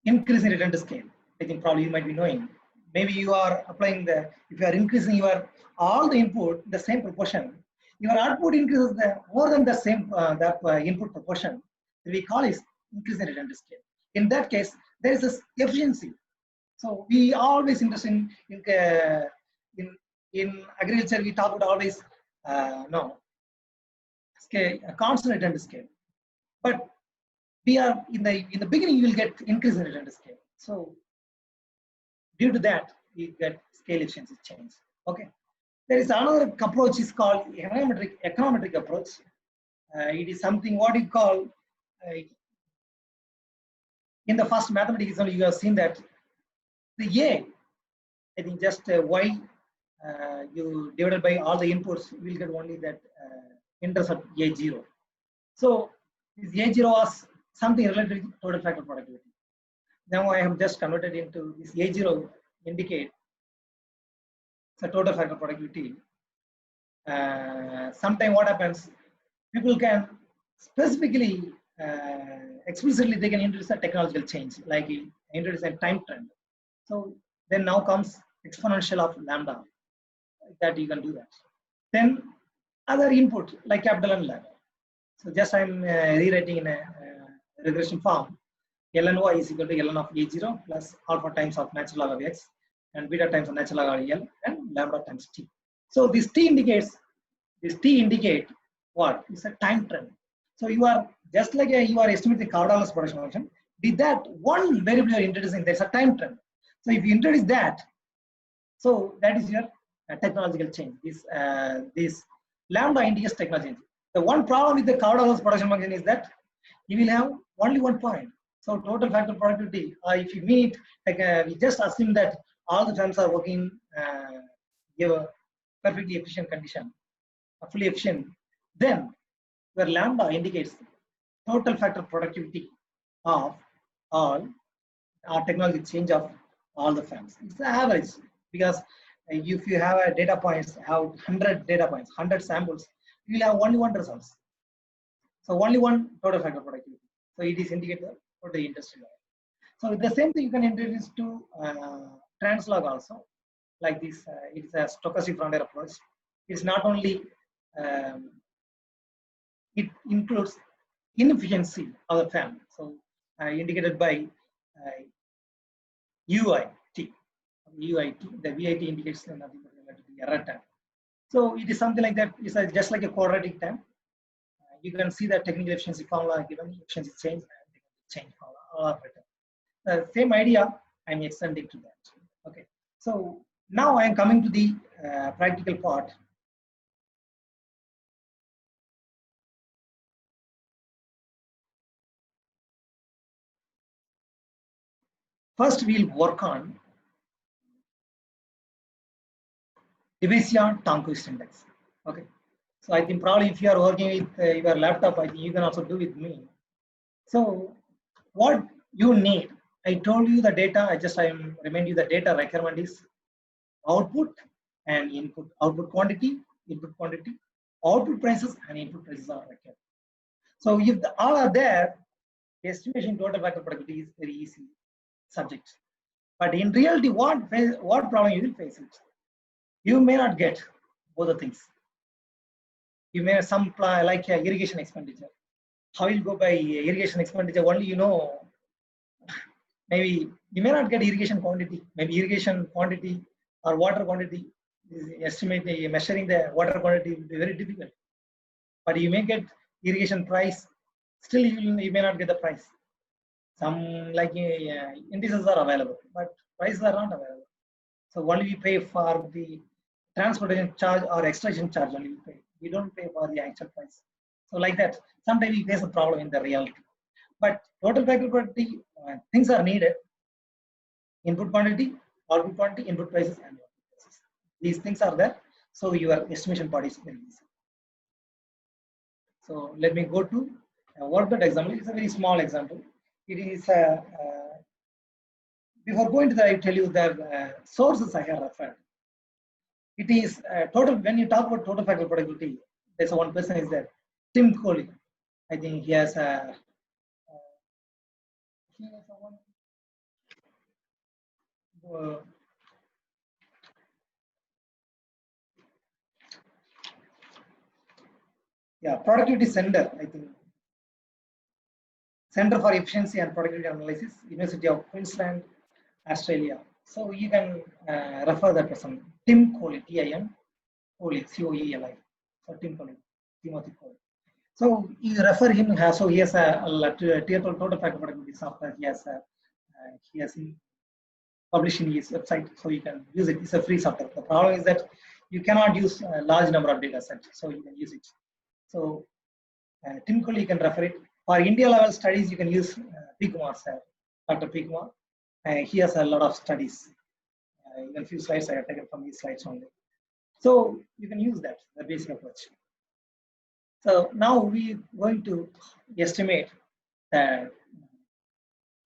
increase in return to scale. I think probably you might be knowing. Maybe you are applying if you are increasing all the input the same proportion, your output increases more than the same input proportion. We call it increase in return to scale. In that case, there is a efficiency. So we always interested in agriculture. We talk about always scale, constant return to scale. But we are in the beginning, you will get increase in return to scale. So due to that, you get scale efficiency change. Okay. There is another approach is called econometric approach. It is something what you call in the first mathematics you have seen that the A, I think just Y you divided by all the inputs, you will get only that intercept A0. So this A0 was something related to total factor productivity. Now I have just converted into this A0 indicate the total factor productivity. sometimes what happens, people can specifically, explicitly, they can introduce a technological change, like introduce a time trend. So then now comes exponential of lambda, that you can do that. Then other input like capital and lambda. So just I'm rewriting in a regression form. Ln y is equal to ln of a0 plus alpha times of natural log of x and beta times of natural log of L and lambda times t. So this t indicates what? It's a time trend. So you are just like you are estimating the Cavadal's production function. With that one variable you are introducing, there's a time trend. So if you introduce that, so that is your technological change. This lambda indicates technology change. The one problem with the Cavadal's production function is that you will have only one point. So total factor productivity, if you meet, like we just assume that all the firms are working give a perfectly efficient condition, fully efficient, then where lambda indicates total factor productivity of all technology change of all the firms. It's the average, because if you have a data points, have 100 data points, 100 samples, you will have only one results. So only one total factor productivity. So it is indicated for the industry level. So the same thing you can introduce to translog also, like this. It is a stochastic frontier approach. It's not only it includes inefficiency of the firm. So indicated by UIT. UIT. The VIT indicates nothing but related to the error time. So it is something like that. It's just like a quadratic time. You can see the technical efficiency formula given, efficiency change and change formula, all are written. Same idea I'm extending to that. Okay. So now I am coming to the practical part. First, we'll work on Divisian-Turnquist index. Okay. So I think probably if you are working with your laptop, I think you can also do with me. So what you need, I told you the data. I remind you the data requirement is output and input. Output quantity, input quantity, output prices, and input prices are required. So if all are there, the estimation total factor productivity is very easy subject. But in reality, what problem you will face it? You may not get both the things. You may have some like irrigation expenditure. How you go by irrigation expenditure? Only you know. Maybe you may not get irrigation quantity. Maybe irrigation quantity or water quantity is measuring the water quantity will be very difficult. But you may get irrigation price. Still, you may not get the price. Some like indices are available, but prices are not available. So only we pay for the transportation charge or extraction charge. Only we pay. We don't pay for the actual price. So like that, sometimes we face a problem in the reality. But total factor productivity, things are needed: input quantity, output quantity, input prices, and output prices. These things are there. So your estimation part is very easy. So let me go to a workbook example. It's a very small example. It is before going to that, I tell you the sources I have referred. It is total. When you talk about total factor productivity, there's one person is there, Tim Coley. I think he has a. Yeah, productivity center. I think Center for Efficiency and Productivity Analysis, University of Queensland, Australia. So you can refer that person, Tim Coley, T-I-M, Coley, C-O-E-L-I. So Tim Coley, Timothy Coley. So you refer him. So he has a total factor productivity software. He has published in his website, so you can use it. It's a free software. The problem is that you cannot use a large number of data sets, so you can use it. So Tim Coley, you can refer it. For India level studies, you can use P. Kumar sir, Dr. P. Kumar. He has a lot of studies. Even a few slides I have taken from his slides only. So you can use that, the basic approach. So now we are going to estimate the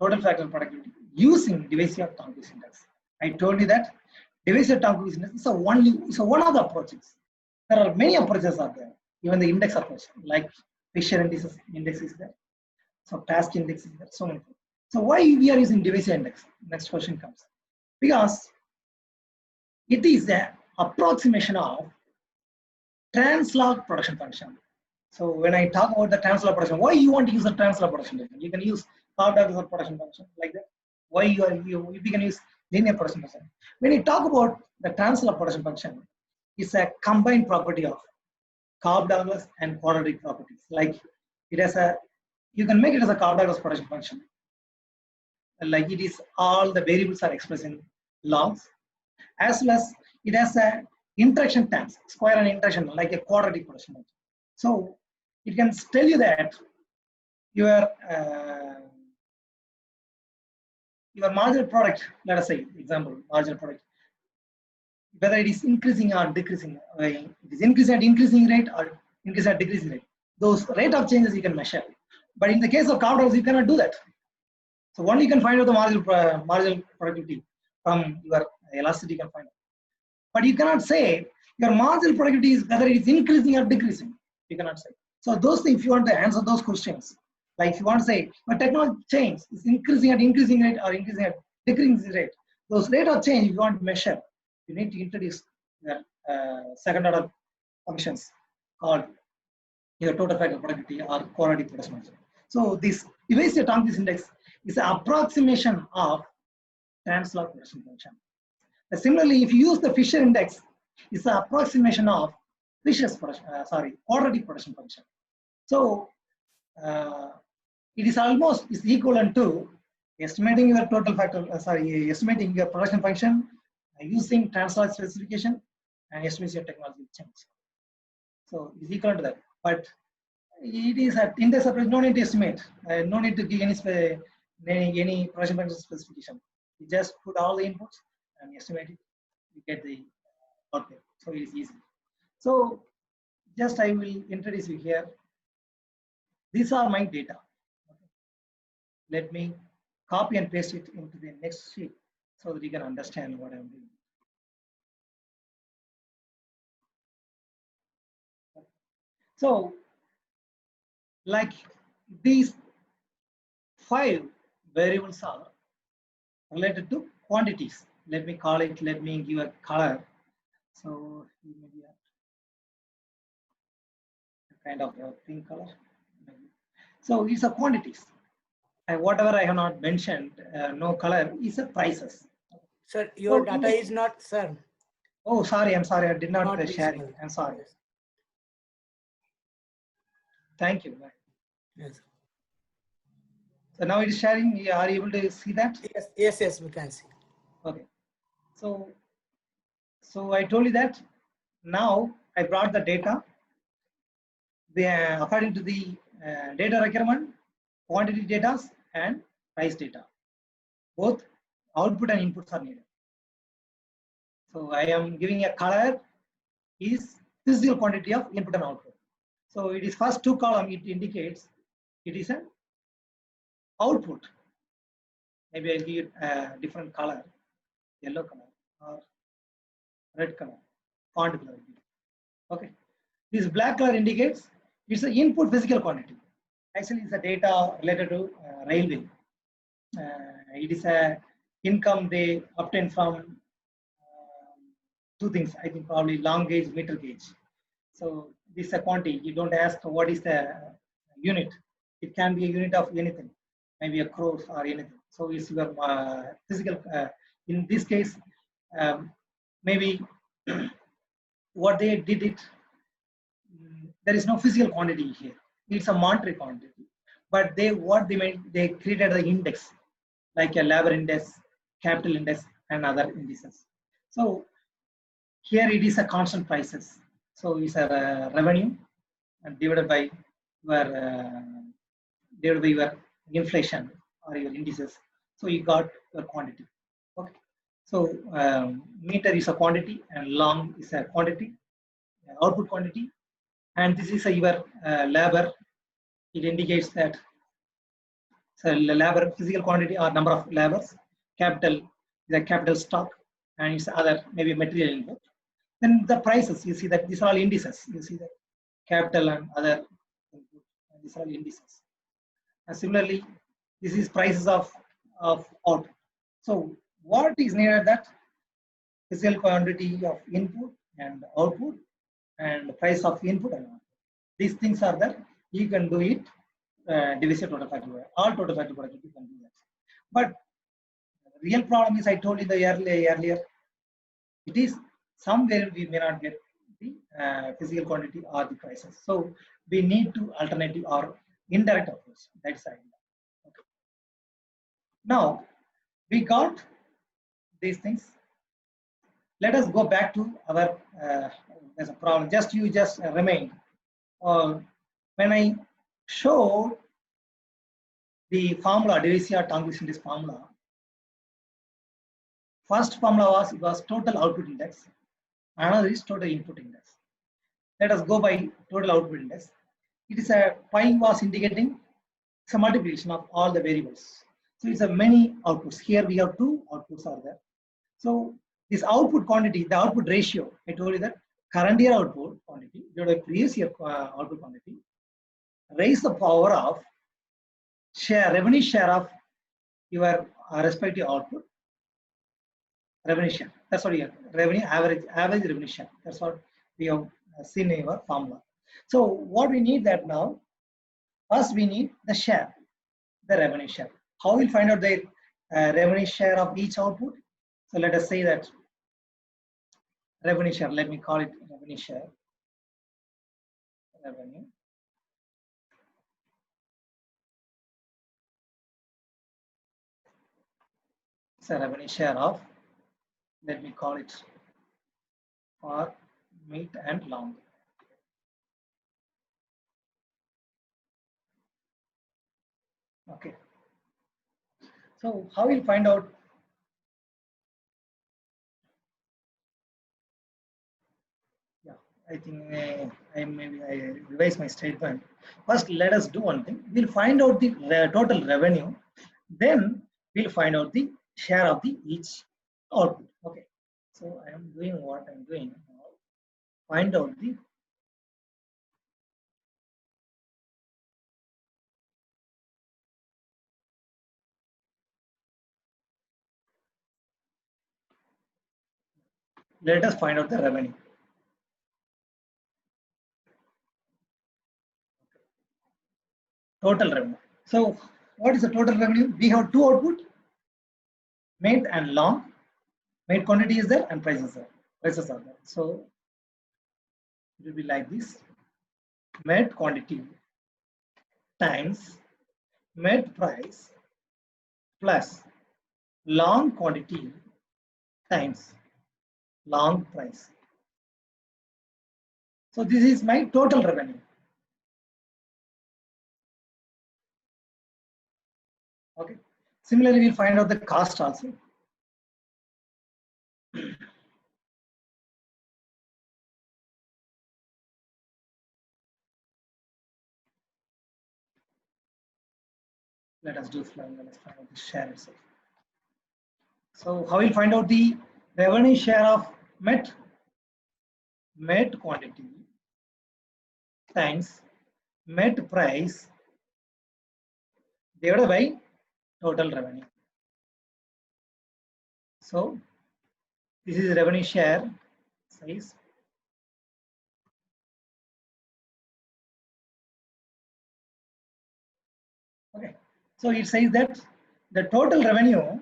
total factor productivity using Divisian-Turnquist index. I told you that Divisian-Turnquist index is one of the approaches. there are many approaches are there. Even the index approach, like Fisher index is there. So past index is there. So many things. So why we are using divisive index? Next question comes. Because it is the approximation of translog production function. So when I talk about the translog production, why you want to use the translog production function? You can use Cobb-Douglas production function like that. Why you can use linear production function? When you talk about the translog production function, it's a combined property of Cobb-Douglas and quadratic properties. Like it has a, you can make it as a Cobb-Douglas production function. Like it is all the variables are expressed in logs, as well as it has a interaction terms, square and interaction, like a quadratic production function. So it can tell you that your marginal product, let us say, example, marginal product, whether it is increasing or decreasing, it is increasing at increasing rate or increasing at decreasing rate. Those rate of changes you can measure. But in the case of Cobb-Douglas, you cannot do that. So only you can find out the marginal productivity from your elasticity you can find out. But you cannot say your marginal productivity is whether it is increasing or decreasing. You cannot say. So those things, if you want to answer those questions, like if you want to say, my technology change is increasing at increasing rate or increasing at decreasing rate, those rate of change, if you want to measure, you need to introduce the second order functions called your total factor productivity or quadratic production function. So this divisive Tonkins index is an approximation of translog production function. Similarly, if you use the Fisher index, it's an approximation of Fisher's quadratic production function. So it is almost equivalent to estimating your total factor, estimating your production function using translog specification and estimating your technology change. So it's equal to that. But it is at index approach, no need to estimate, no need to give any production function specification. You just put all the inputs and estimate it, you get the output. So it is easy. So just I will introduce you here. These are my data. Okay. Let me copy and paste it into the next sheet so that you can understand what I'm doing. So like these 5 variables are related to quantities. Let me call it, let me give a color. So maybe a kind of a pink color. So it's a quantities. And whatever I have not mentioned, no color, is a prices. Sir, your So, data is not, sir. Oh, sorry, I'm sorry, I did not share it. visible. I'm sorry. Thank you. Yes. So now it is sharing. Are you able to see that? Yes, we can see. Okay. So I told you that now I brought the data. According to the data requirement, quantity data and price data. Both output and inputs are needed. So I am giving a color is physical quantity of input and output. So it is first 2 column, it indicates it is an output. Maybe I'll give a different color, yellow color or red color, font color. Okay. This black color indicates it's the input physical quantity. Actually, it's a data related to railway. It is a income they obtain from 2 things. I think probably long gauge, meter gauge. So this is a quantity. You don't ask what is the unit. It can be a unit of anything, maybe a crores or anything. So it's your physical. In this case, maybe what they did it. There is no physical quantity here. It's a monetary quantity. But what they made, they created the index, like a labor index, capital index, and other indices. So here it is a constant prices. So it's a revenue and divided by your inflation or your indices. So you got your quantity. Okay. So meter is a quantity and long is a quantity, output quantity. And this is your labor. It indicates that so labor physical quantity or number of labors. Capital is a capital stock, and it's other maybe material input. Then the prices, you see that these are all indices. You see that capital and other input, and these are all indices. And similarly, this is prices of output. So what is needed, that physical quantity of input and output and price of input and output. These things are there. You can do it, divisive total factor. All total factor productivity you can do that. But the real problem is, I told you the earlier, it is somewhere we may not get the physical quantity or the prices. So we need to alternative or indirect approach. That's the idea. Okay. Now we got these things. Let us go back to our, there's a problem. You just remain. When I showed the formula, Dirichlet-Tangl index formula, first formula was total output index. Another is total input index. Let us go by total output index. It is a pi was indicating it's a multiplication of all the variables. So it's a many outputs. Here we have two outputs are there. So this output quantity, the output ratio, I told you that current year output quantity divided by previous year output quantity, raise the power of revenue share of your respective output, revenue share. That's what you have, revenue average revenue share. That's what we have seen in our formula. So what we need that now, first we need the share, the revenue share. How we'll find out the revenue share of each output? So let us say that revenue share, let me call it revenue share, revenue. It's a revenue share of, let me call it for mid and long. Okay. So how we'll find out? Yeah, I think I revise my statement. First, let us do one thing. We'll find out the total revenue. Then we'll find out the share of the each output. Okay. So I am doing what I'm doing now. Find out the let us find out the revenue. Total revenue. So what is the total revenue? We have two output, made and long. Made quantity is there and prices are there. So it will be like this: made quantity times made price plus long quantity times long price. So this is my total revenue. Okay. Similarly, we'll find out the cost also. Let us do flow. Let us find out the share itself. So how we'll find out the revenue share of made quantity times made price divided by total revenue. So this is revenue share size. Okay. So it says that the total revenue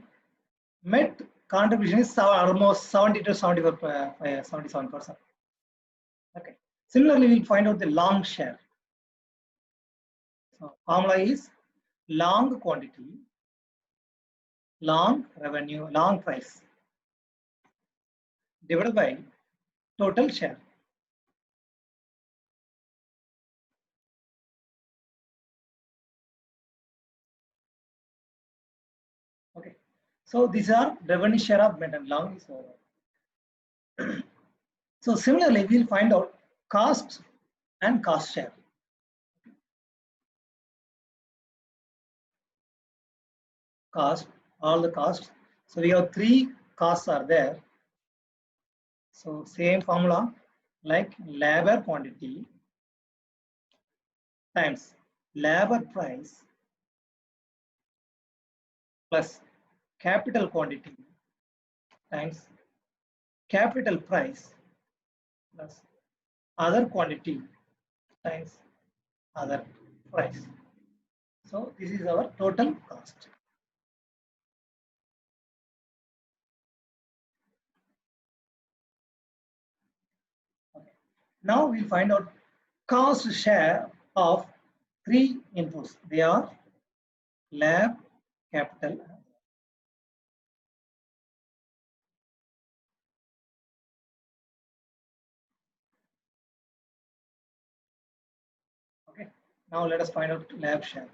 met contribution is almost 70 to 77%. Okay. Similarly, we'll find out the long share. So formula is long quantity, long revenue, long price divided by total share. Okay. So these are revenue share of mid and long. So similarly, we'll find out cost and cost share. Cost, all the costs. So we have three costs are there. So same formula like labor quantity times labor price plus capital quantity times capital price plus other quantity times other price. So this is our total cost. Okay. Now we'll find out cost share of three inputs. They are lab, capital. Okay. Now let us find out lab share.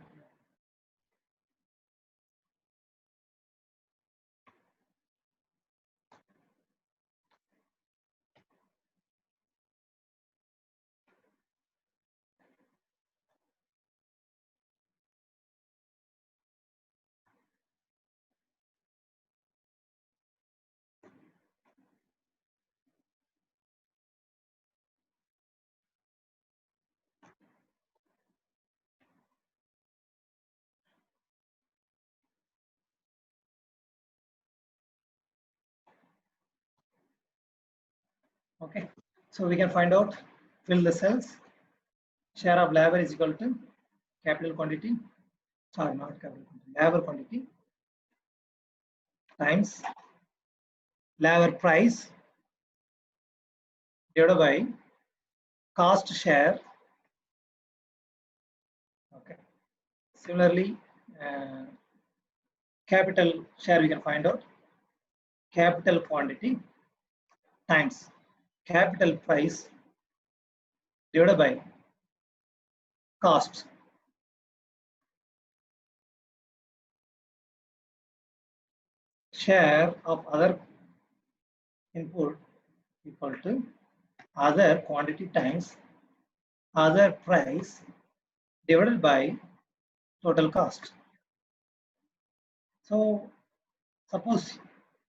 Okay. So we can find out, fill the cells. Share of labor is equal to capital quantity, sorry, not capital quantity, labor quantity times labor price divided by cost share. Okay. Similarly, capital share we can find out capital quantity times capital price divided by cost. Share of other input equal to other quantity times other price divided by total cost. So suppose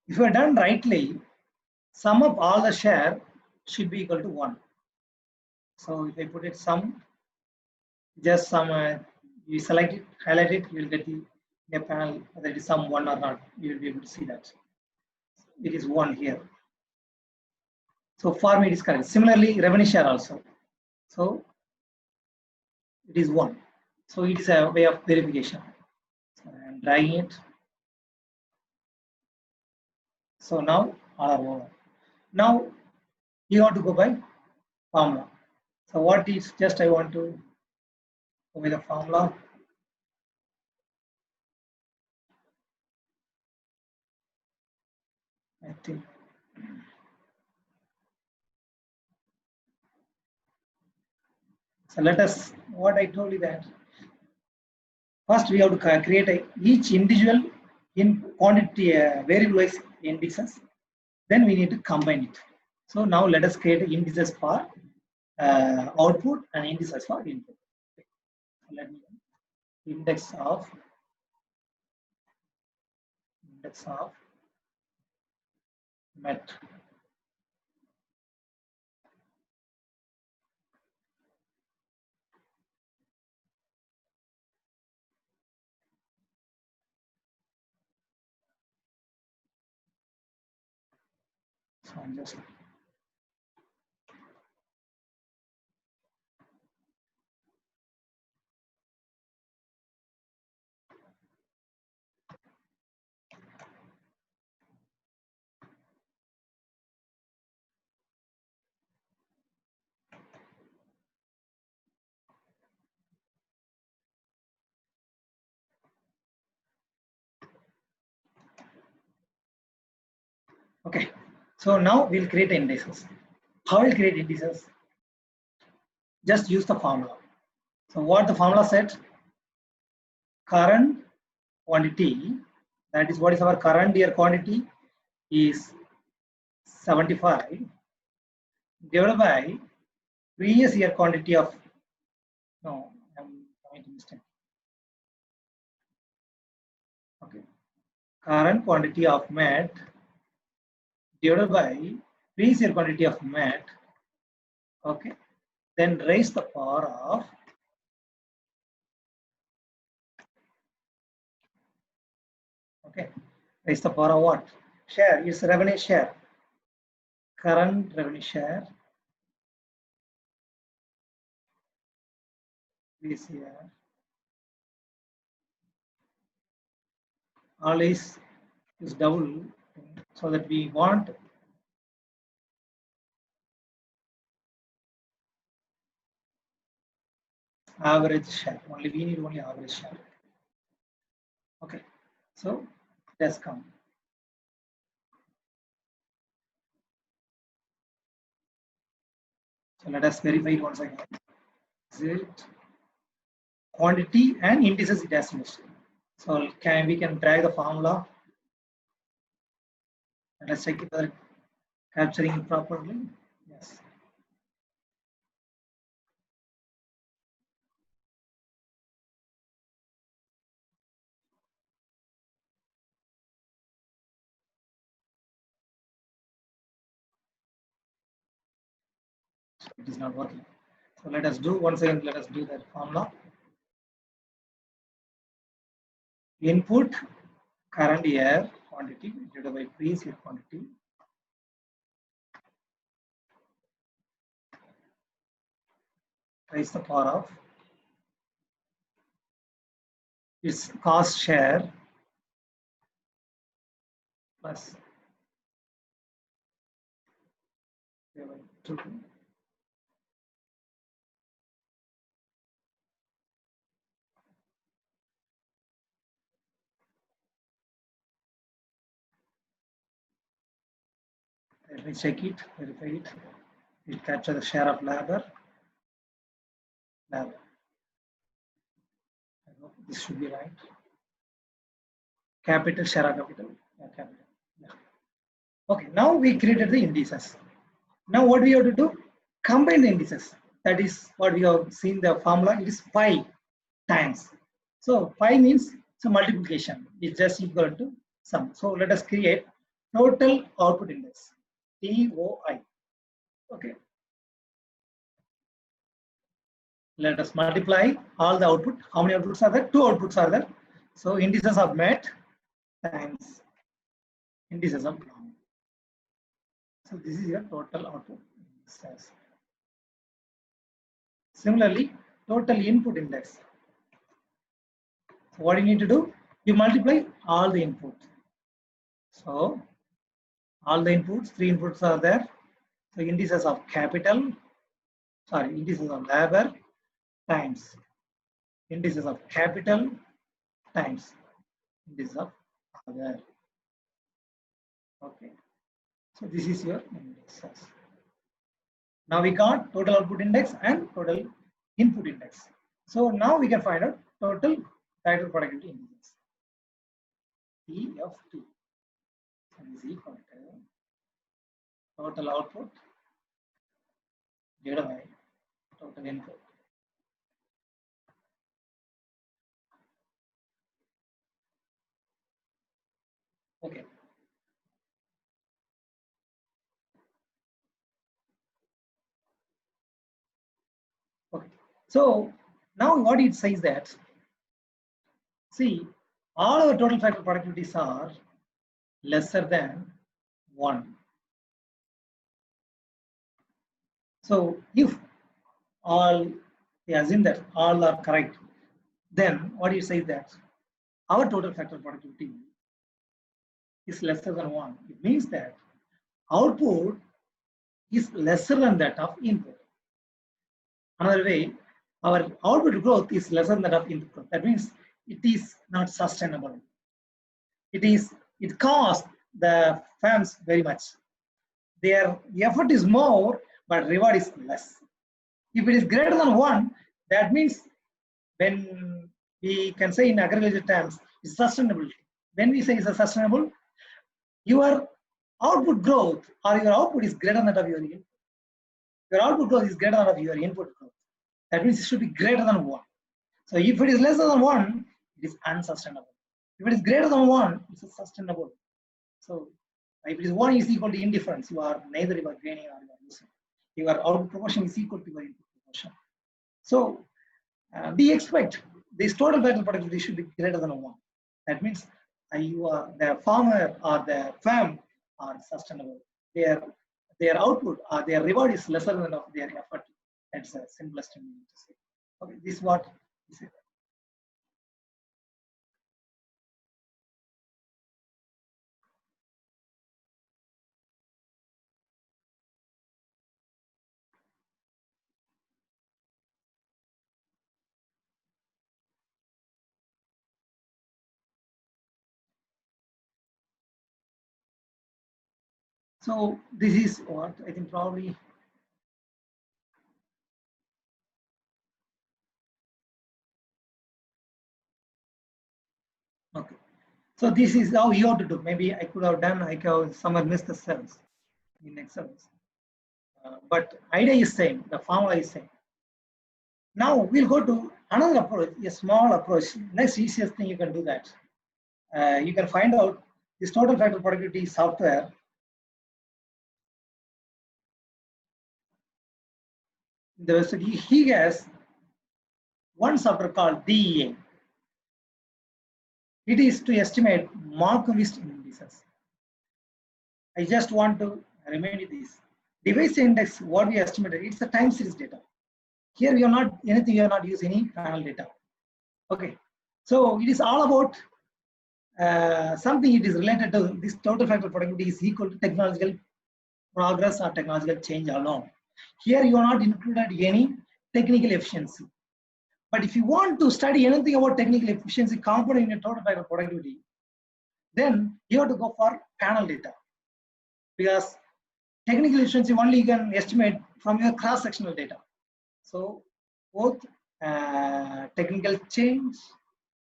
if you are done rightly, sum of all the share should be equal to 1. So if I put it sum, just sum, you select it, highlight it, you will get the panel whether it is sum 1 or not. You will be able to see that. It is 1 here. So for me it is correct. Similarly, revenue share also. So it is 1. So it is a way of verification. So I am dragging it. So now all are over. Now you want to go by formula. So what is just I want to go with the formula. I think. So let us, what I told you that first we have to create each individual in quantity variable wise indices. Then we need to combine it. So now let us create indices for output and indices for input. Let me index of met. So I'm just okay. So now we'll create indices. How we'll create indices? Just use the formula. So what the formula said? Current quantity, that is what is our current year quantity, is 75 divided by previous year quantity of, no, I'm making mistake. Okay, current quantity of met divided by previous year quantity of met, okay, then raise the power of raise the power of what? Share is revenue share. Current revenue share this year always is double, so that we want average share. Only we need only average share. Okay, so let's come. So let us verify it once again. Is it quantity and indices it has used? So we can drag the formula. Let us check it capturing it properly. Yes. So it is not working. So let us do once again. Let us do that formula. Input current year quantity divided by previous year quantity. Raise the power of its cost share plus 2. Let me check it, verify it. It capture the share of labor. I hope this should be right. Capital, share of capital. Yeah, capital. Yeah. Okay, now we created the indices. Now what we have to do? Combine the indices. That is what we have seen the formula. It is pi times. So pi means so multiplication. It's just equal to sum. So let us create total output index. TOI. Okay. Let us multiply all the output. How many outputs are there? 2 outputs are there. So indices of met times indices of long. So this is your total output indices. Similarly, total input index. So what you need to do? You multiply all the inputs. So all the inputs, 3 inputs are there. So indices of capital, indices of labor times indices of capital times indices of other. Okay. So this is your indexes. Now we got total output index and total input index. So now we can find out total factor productivity indices. TF2 is equal to total output divided by total input. Okay. Okay. So now what it says that, see, all our total factor productivities are lesser than 1. So if all, we assume that all are correct, then what do you say that our total factor productivity is lesser than 1. It means that output is lesser than that of input. Another way, our output growth is lesser than that of input growth. That means it is not sustainable. It costs the firms very much. Their effort is more, but reward is less. If it is greater than 1, that means when we can say in agriculture terms, it's sustainability. When we say it's sustainable, your output growth or your output is greater than that of your input. Your output growth is greater than that of your input growth. That means it should be greater than 1. So if it is less than 1, it is unsustainable. If it is greater than 1, it is sustainable. So If it is 1 is equal to indifference, you are neither you are gaining or you are losing. Your output proportion is equal to your input proportion. So we expect this total factor productivity should be greater than 1. That means the farmer or the farm are sustainable. Their output or their reward is lesser than of their effort. That's the simplest thing to say. Okay, this is what we say. So this is what I think probably. Okay. So this is how you have to do. Maybe I could have done, I could have somewhere missed the cells in Excel. But idea is same, the formula is same. Now we'll go to another approach, a small approach. Next easiest thing you can do that. You can find out this total factor productivity software. He has one software called DEA. It is to estimate Markowitz indices. I just want to remind you this. Device index, what we estimated, it's a time series data. Here we are not anything, we are not using any panel data. Okay, so it is all about something it is related to this total factor productivity is equal to technological progress or technological change alone. Here you are not included any technical efficiency. But if you want to study anything about technical efficiency component in a total factor productivity, then you have to go for panel data. Because technical efficiency only you can estimate from your cross-sectional data. So both technical change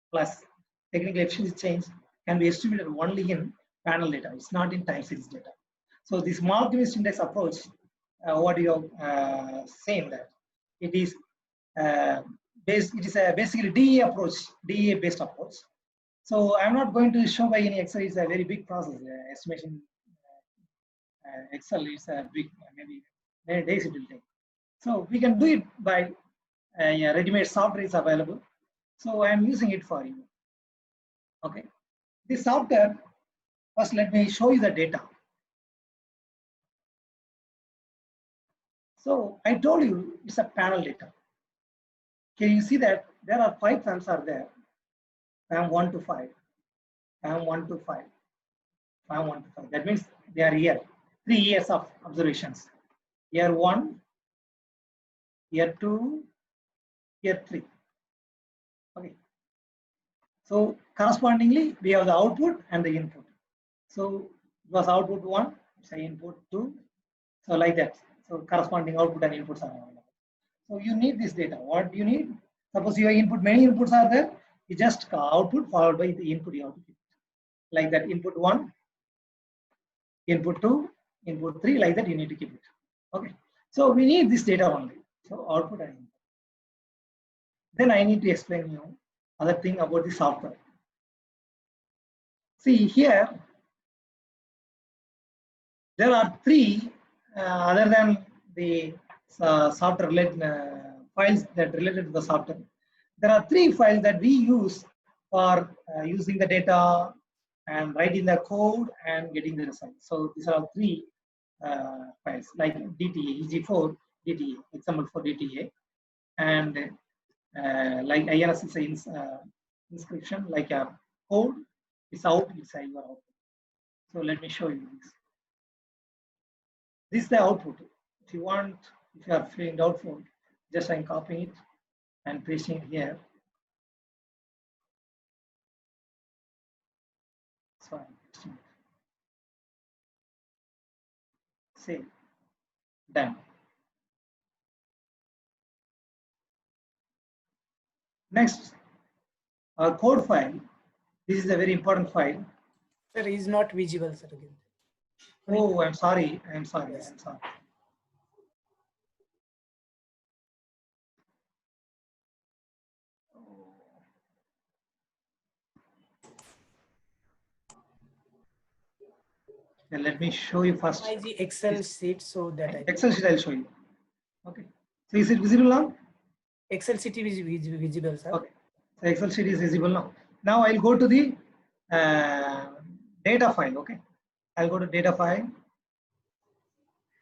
plus technical efficiency change can be estimated only in panel data. It's not in time series data. So this Markowitz index approach, what you have seen that it is basically DEA approach, DEA based approach. So I'm not going to show by any Excel. It's a very big process. Estimation Excel is a big, maybe many days it will take. So we can do it by ready-made software is available. So I'm using it for you. Okay, this software, first let me show you the data. So I told you it's a panel data. Can you see that there are 5 FAMs are there? FAM 1 to 5, FAM 1 to 5, FAM 1 to 5. That means they are here. 3 years of observations. Year 1, year 2, year 3. Okay. So correspondingly, we have the output and the input. So it was output 1, say input 2. So like that. So corresponding output and inputs are available. So you need this data. What do you need? Suppose your input, many inputs are there. You just output followed by the input you have to keep. Like that, input 1, input 2, input 3, like that you need to keep it. Okay. So we need this data only. So output and input. Then I need to explain you other thing about the software. See here, there are 3 other than the software related files that related to the software. There are 3 files that we use for using the data and writing the code and getting the results. So these are 3 files like DTA, EG4, DTA, example for DTA, and like IRS is inscription, like a code, it's out, it's a your output. So let me show you this. This is the output. If you want, if you are feeling doubtful, just I'm copying it and pasting it here. So I'm pasting it. Save. Done. Next, our code file. This is a very important file. Sir, is not visible, sir. Again. Oh, I'm sorry. I'm sorry. Yes. I'm sorry. Yeah, let me show you first. My the Excel sheet so that I Excel sheet I'll show you. Okay. So is it visible now? Excel sheet is visible, sir. Okay. So Excel sheet is visible now. Now I'll go to the data file. Okay. I'll go to data file.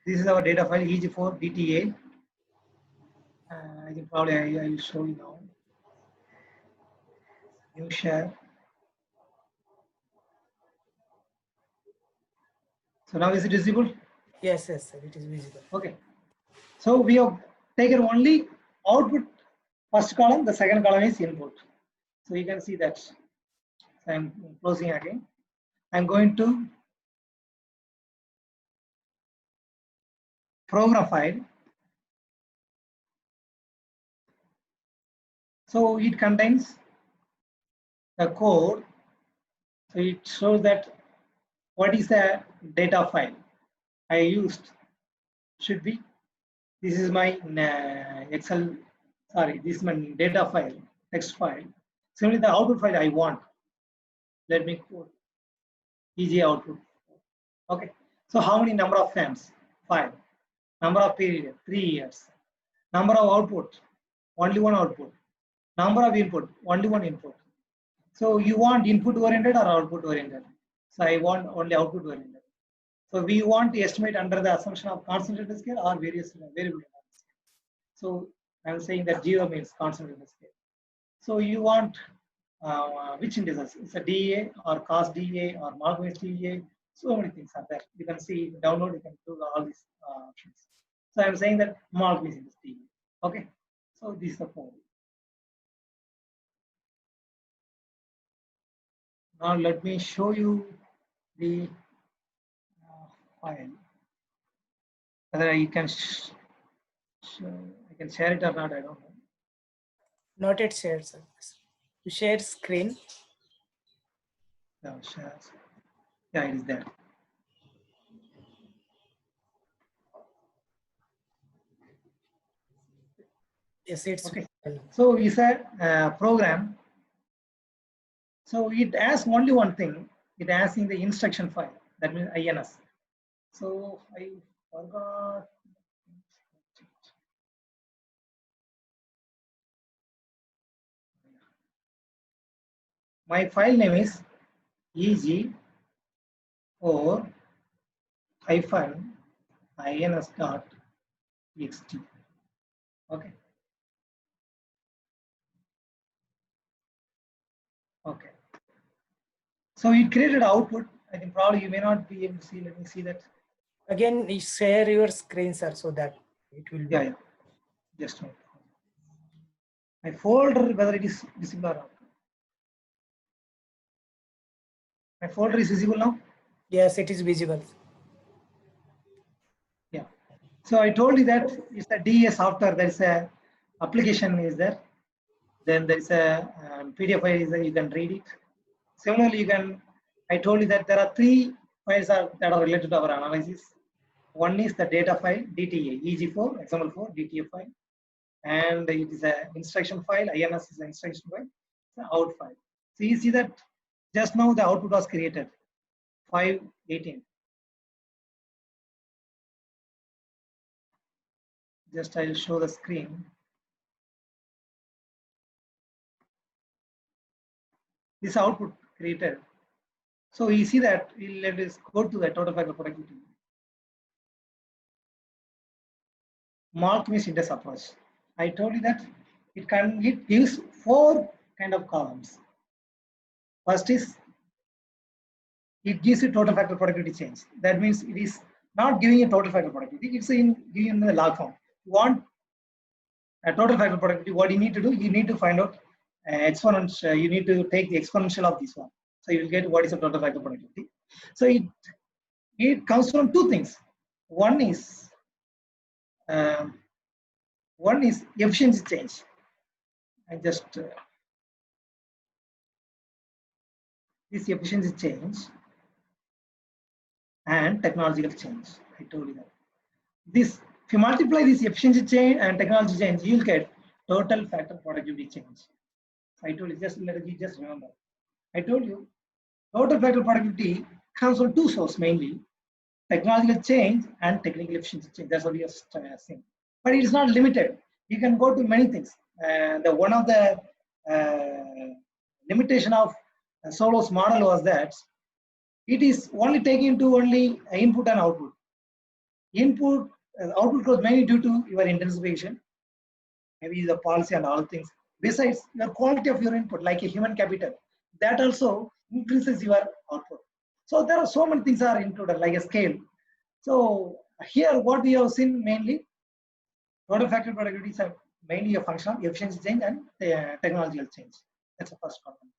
This is our data file EG4 DTA. I think probably I will show you now. New share. So now is it visible? Yes, sir. It is visible. Okay. So we have taken only output first column, the second column is input. So you can see that. So I'm closing again. I'm going to program file. So it contains the code. So it shows that what is the data file I used should be. This is my Excel. Sorry, this is my data file, text file. Similarly, the output file I want. Let me put EG output. Okay. So how many number of frames? 5. Number of period? 3 years. Number of output? Only one output. Number of input? Only one input. So you want input oriented or output oriented? So I want only output oriented. So we want to estimate under the assumption of constant data scale or various variable data scale. So I'm saying that 0 means constant data scale. So you want which integers? It's a DA or cos DA or Markowitz DA. So many things are there. You can see, download, you can do all these options. So I'm saying that Markowitz is DA. Okay. So this is the code. Now let me show you the file. Whether I can I can share it or not, I don't know. Not yet shared, sir. To share screen. Yeah, share. Yeah, it is there. Yes, it's okay. So it's a program. So it has only one thing. It has in the instruction file. That means INS. So I forgot. My file name is EG or hyphen INS dot txt. Okay. Okay. So it created output. I think probably you may not be able to see. Let me see that. Again, you share your screen, sir, so that it will be. Yeah. Just one. My folder, whether it is visible or not. My folder is visible now? Yes, it is visible. Yeah. So I told you that it's a DA software. There is a application is there. Then there is a PDF file is there. You can read it. Similarly, you can. I told you that there are 3 files that are related to our analysis. One is the data file DTA, EG4, example 4, DTA file, and it is an instruction file. INS is an instruction file. It's an out file. So you see that just now the output was created 518. Just I'll show the screen. This output created. So you see that let us go to the total factor productivity. Markowitz index approach. I told you that it gives 4 kind of columns. First is it gives you total factor productivity change. That means it is not giving a total factor productivity. It's giving in the log form. You want a total factor productivity. What you need to do? You need to find out exponential. You need to take the exponential of this one. So you will get what is the total factor productivity. So it comes from 2 things. One is efficiency change. I just this efficiency change and technological change. I told you that. This, if you multiply this efficiency change and technology change, you will get total factor productivity change. I told you, just let you just remember. I told you total factor productivity comes from 2 sources mainly. technological change and technical efficiency change. That's what we are saying. But it is not limited. You can go to many things. The one of the limitation of Solo's model was that it is only taking into only input and output. Input, output grows mainly due to your intensification, maybe the policy and all things. Besides, your quality of your input, like a human capital, that also increases your output. So there are so many things are included, like a scale. So here, what we have seen mainly, total factor productivity is mainly a function of efficiency change and technological change. That's the first component.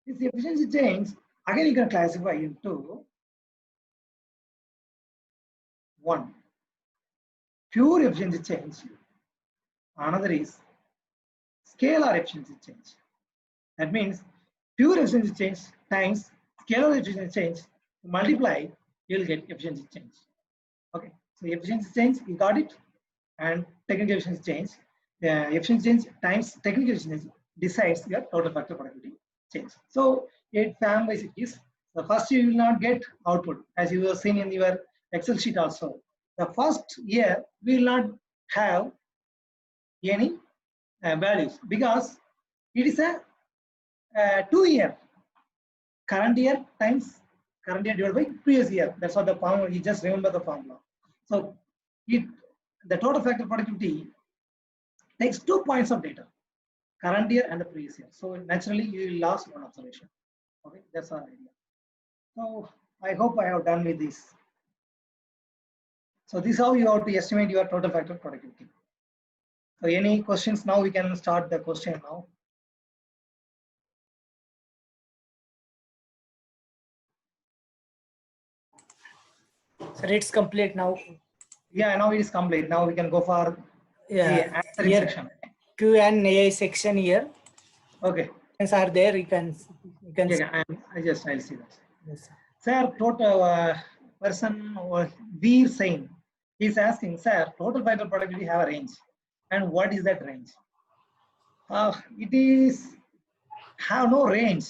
This efficiency change, again, you can classify into one, pure efficiency change. Another is scalar efficiency change. That means pure efficiency change times scalar efficiency change multiply, you will get efficiency change. Okay, so efficiency change, you got it, and technical efficiency change. Efficiency change times technical efficiency decides your total factor productivity change. So it family wise it is. The first you will not get output, as you have seen in your Excel sheet also. The first year we will not have any values because it is a 2-year. Current year times current year divided by previous year. That's what the formula. You just remember the formula. So the total factor productivity takes 2 points of data, current year and the previous year. So naturally you will lose one observation. Okay, that's our idea. So I hope I have done with this. So this is how you have to estimate your total factor productivity. So any questions now? We can start the question now. Sir, it's complete now. Yeah, now it is complete. Now we can go for the answering here section. Q&A section here. Okay. Questions are there. You can. Yeah, I'll see that. Yes, Sir, total person Veer Singh is asking, sir, total factor productivity have a range, and what is that range? It is have no range.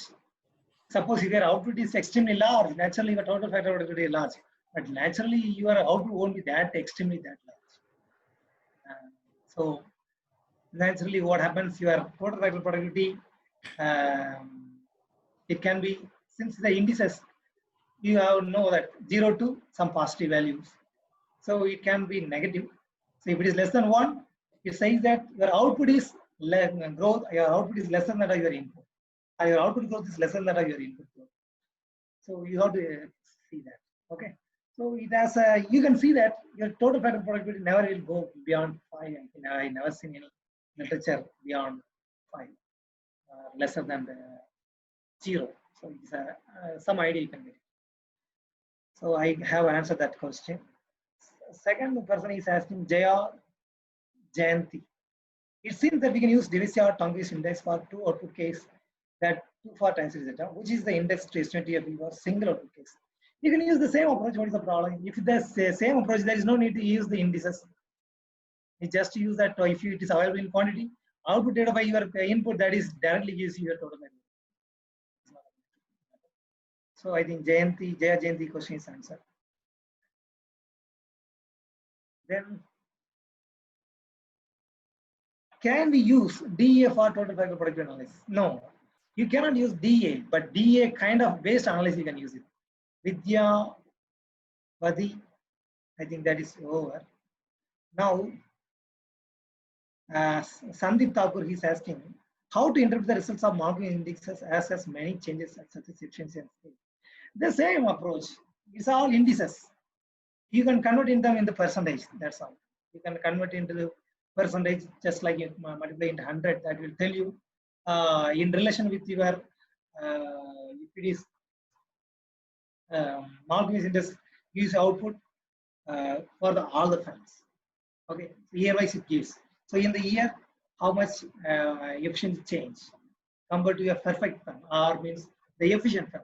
Suppose if your output is extremely large, naturally your total factor productivity is large, but naturally your output won't be that extremely that large. So naturally, what happens? Your total factor productivity, it can be, since the indices, you have know that 0 to some positive values. So it can be negative. So if it is less than 1, it says that your output is growth, your output is less than that of your input. Or your output growth is less than that of your input growth. So you have to see that. Okay. So it has you can see that your total factor productivity never will go beyond 5. I never seen in literature beyond 5, lesser than the 0. So it's some idea you can get. So I have answered that question. Second person is asking Jaya Jayanti. It seems that we can use Divisya or Tongues index for 2 output case, that 2 for times series data, which is the index to estimate your single output case. You can use the same approach. What is the problem? If there's the same approach, there is no need to use the indices. You just use that if it is available in quantity, output data by your input, that is directly gives you your total value. So I think Jaya Jayanti question is answered. Then can we use DA for total factor productivity analysis? No, you cannot use DA, but DA kind of based analysis you can use it. Vidya Vadi, I think that is over. Now, Sandeep Thakur is asking how to interpret the results of marketing indexes as many changes such as efficiency and scale. The same approach. It's all indices. You can convert in them into percentage. That's all. You can convert into the percentage just like you multiply into 100. That will tell you in relation with your if it is marketing index gives output for all the firms. Okay, year wise it gives. So in the year, how much efficiency change compared to a perfect firm, or means the efficient firm.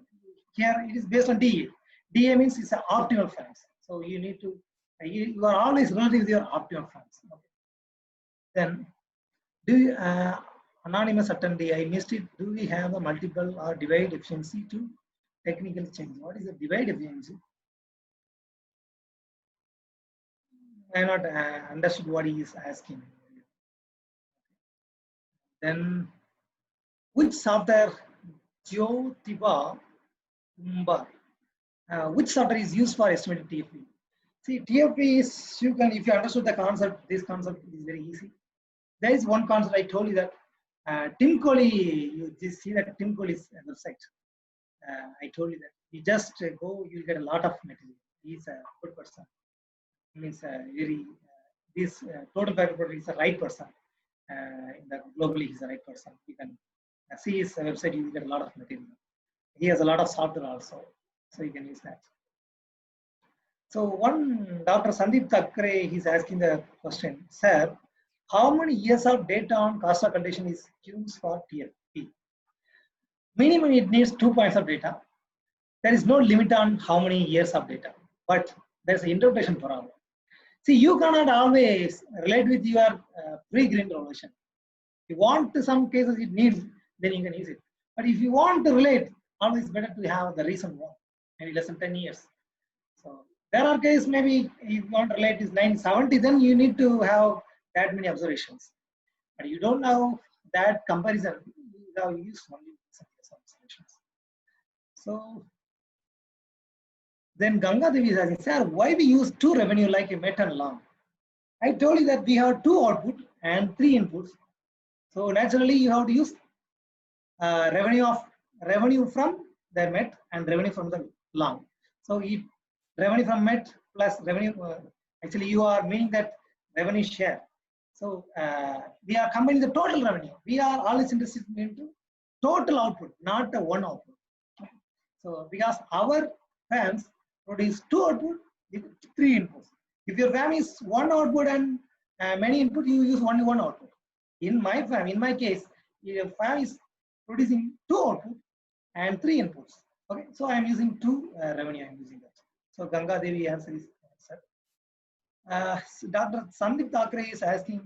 Here it is based on DA. DA means it's an optimal firms. So you need to you are always relative with your optimal firms. Okay. Then do you, anonymous attendee, I missed it. Do we have a multiple or divide efficiency to technical change? What is the divide efficiency? I have not understood what he is asking. Then, which software, Jyotiba Umbar, which software is used for estimating TFP? See, TFP is, you can, if you understood the concept, this concept is very easy. There is one concept I told you that Tim Kohli, you just see that Tim Kohli's website. I told you that you just go, you'll get a lot of material. He's a good person. He means very, this total factor product is the right person. Globally, he's the right person. You can see his website, you will get a lot of material. He has a lot of software also, so you can use that. So one Dr. Sandeep Thakre, he's asking the question, sir, how many years of data on cost of condition is used for TFP? Minimum it needs 2 points of data. There is no limit on how many years of data, but there's an interpretation problem. See, you cannot always relate with your pre-green revolution. If you want to some cases it needs, then you can use it. But if you want to relate, always better to have the recent one, maybe less than 10 years. So there are cases maybe if you want to relate is 970, then you need to have that many observations. But you don't know that comparison, you have used only some observations. So then Ganga Devi is asking, sir, why we use two revenue like a met and long? I told you that we have two output and three inputs. So naturally you have to use revenue from the met and revenue from the long. So revenue from met plus revenue, actually you are meaning that revenue share. So we are combining the total revenue. We are always interested into total output, not the one output. So because our fans produce two output with three inputs. If your fan is one output and many input, you use only one output. In my fan, in my case, your fan is producing two output and three inputs. Okay, so I am using two revenue. I am using that. So Ganga Devi answer is answered. Dr. Sandeep Thakre is asking,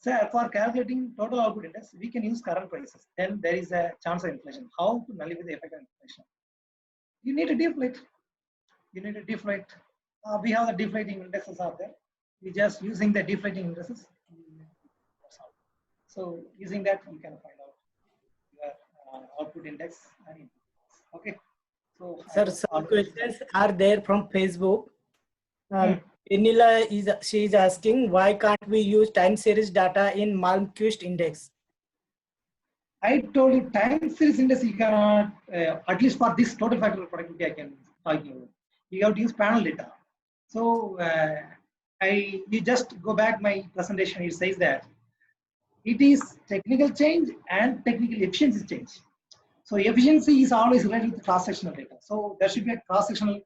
sir, for calculating total output index, we can use current prices. Then there is a chance of inflation. How to nullify the effect of inflation? You need to deflate. You need to deflate. We have the deflating indexes out there. We just using the deflating indexes. So using that, you can find out your output index. Okay. So Sir, some questions are there from Facebook. Vanilla she is asking, why can't we use time series data in Malmquist index? I told you time series index you cannot, at least for this total factor productivity I can talk you. You have to use panel data. So you just go back my presentation, it says that it is technical change and technical efficiency change. So efficiency is always related to cross-sectional data. So there should be a cross-sectional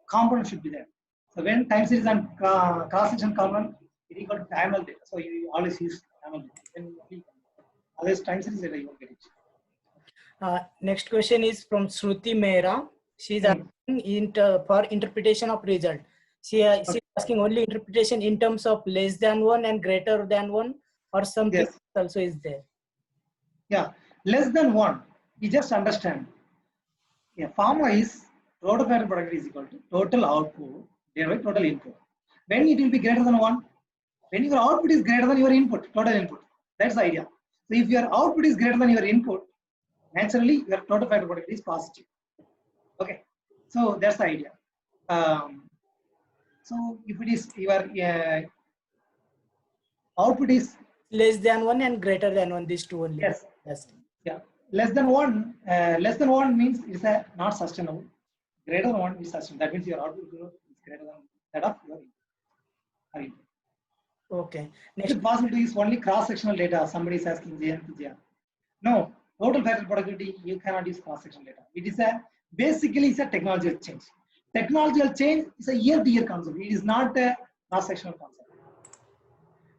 component should be there. So when time series and cross-section component is equal to panel data. So you always use panel data. Otherwise time series data you won't get it. Next question is from Shruti Mehra. She is asking for interpretation of result. She is asking only interpretation in terms of less than one and greater than one, or something also is there. Yeah, less than one. You just understand. Yeah, formula is total factor productivity is equal to total output divided by total input. When it will be greater than one, when your output is greater than your input, total input. That's the idea. So if your output is greater than your input, naturally your total factor productivity is positive. Okay, so that's the idea. So if it is your output is less than one and greater than one, these two only. Yes. Yeah. Less than one means it's not sustainable. Greater than one is sustainable. That means your output growth is greater than that of your input. Okay. Next, is it possible to use only cross-sectional data? Somebody is asking JN to JN. No, total factor productivity, you cannot use cross-sectional data. It is basically it's a technological change. Technological change is a year-to-year concept. It is not a cross-sectional concept.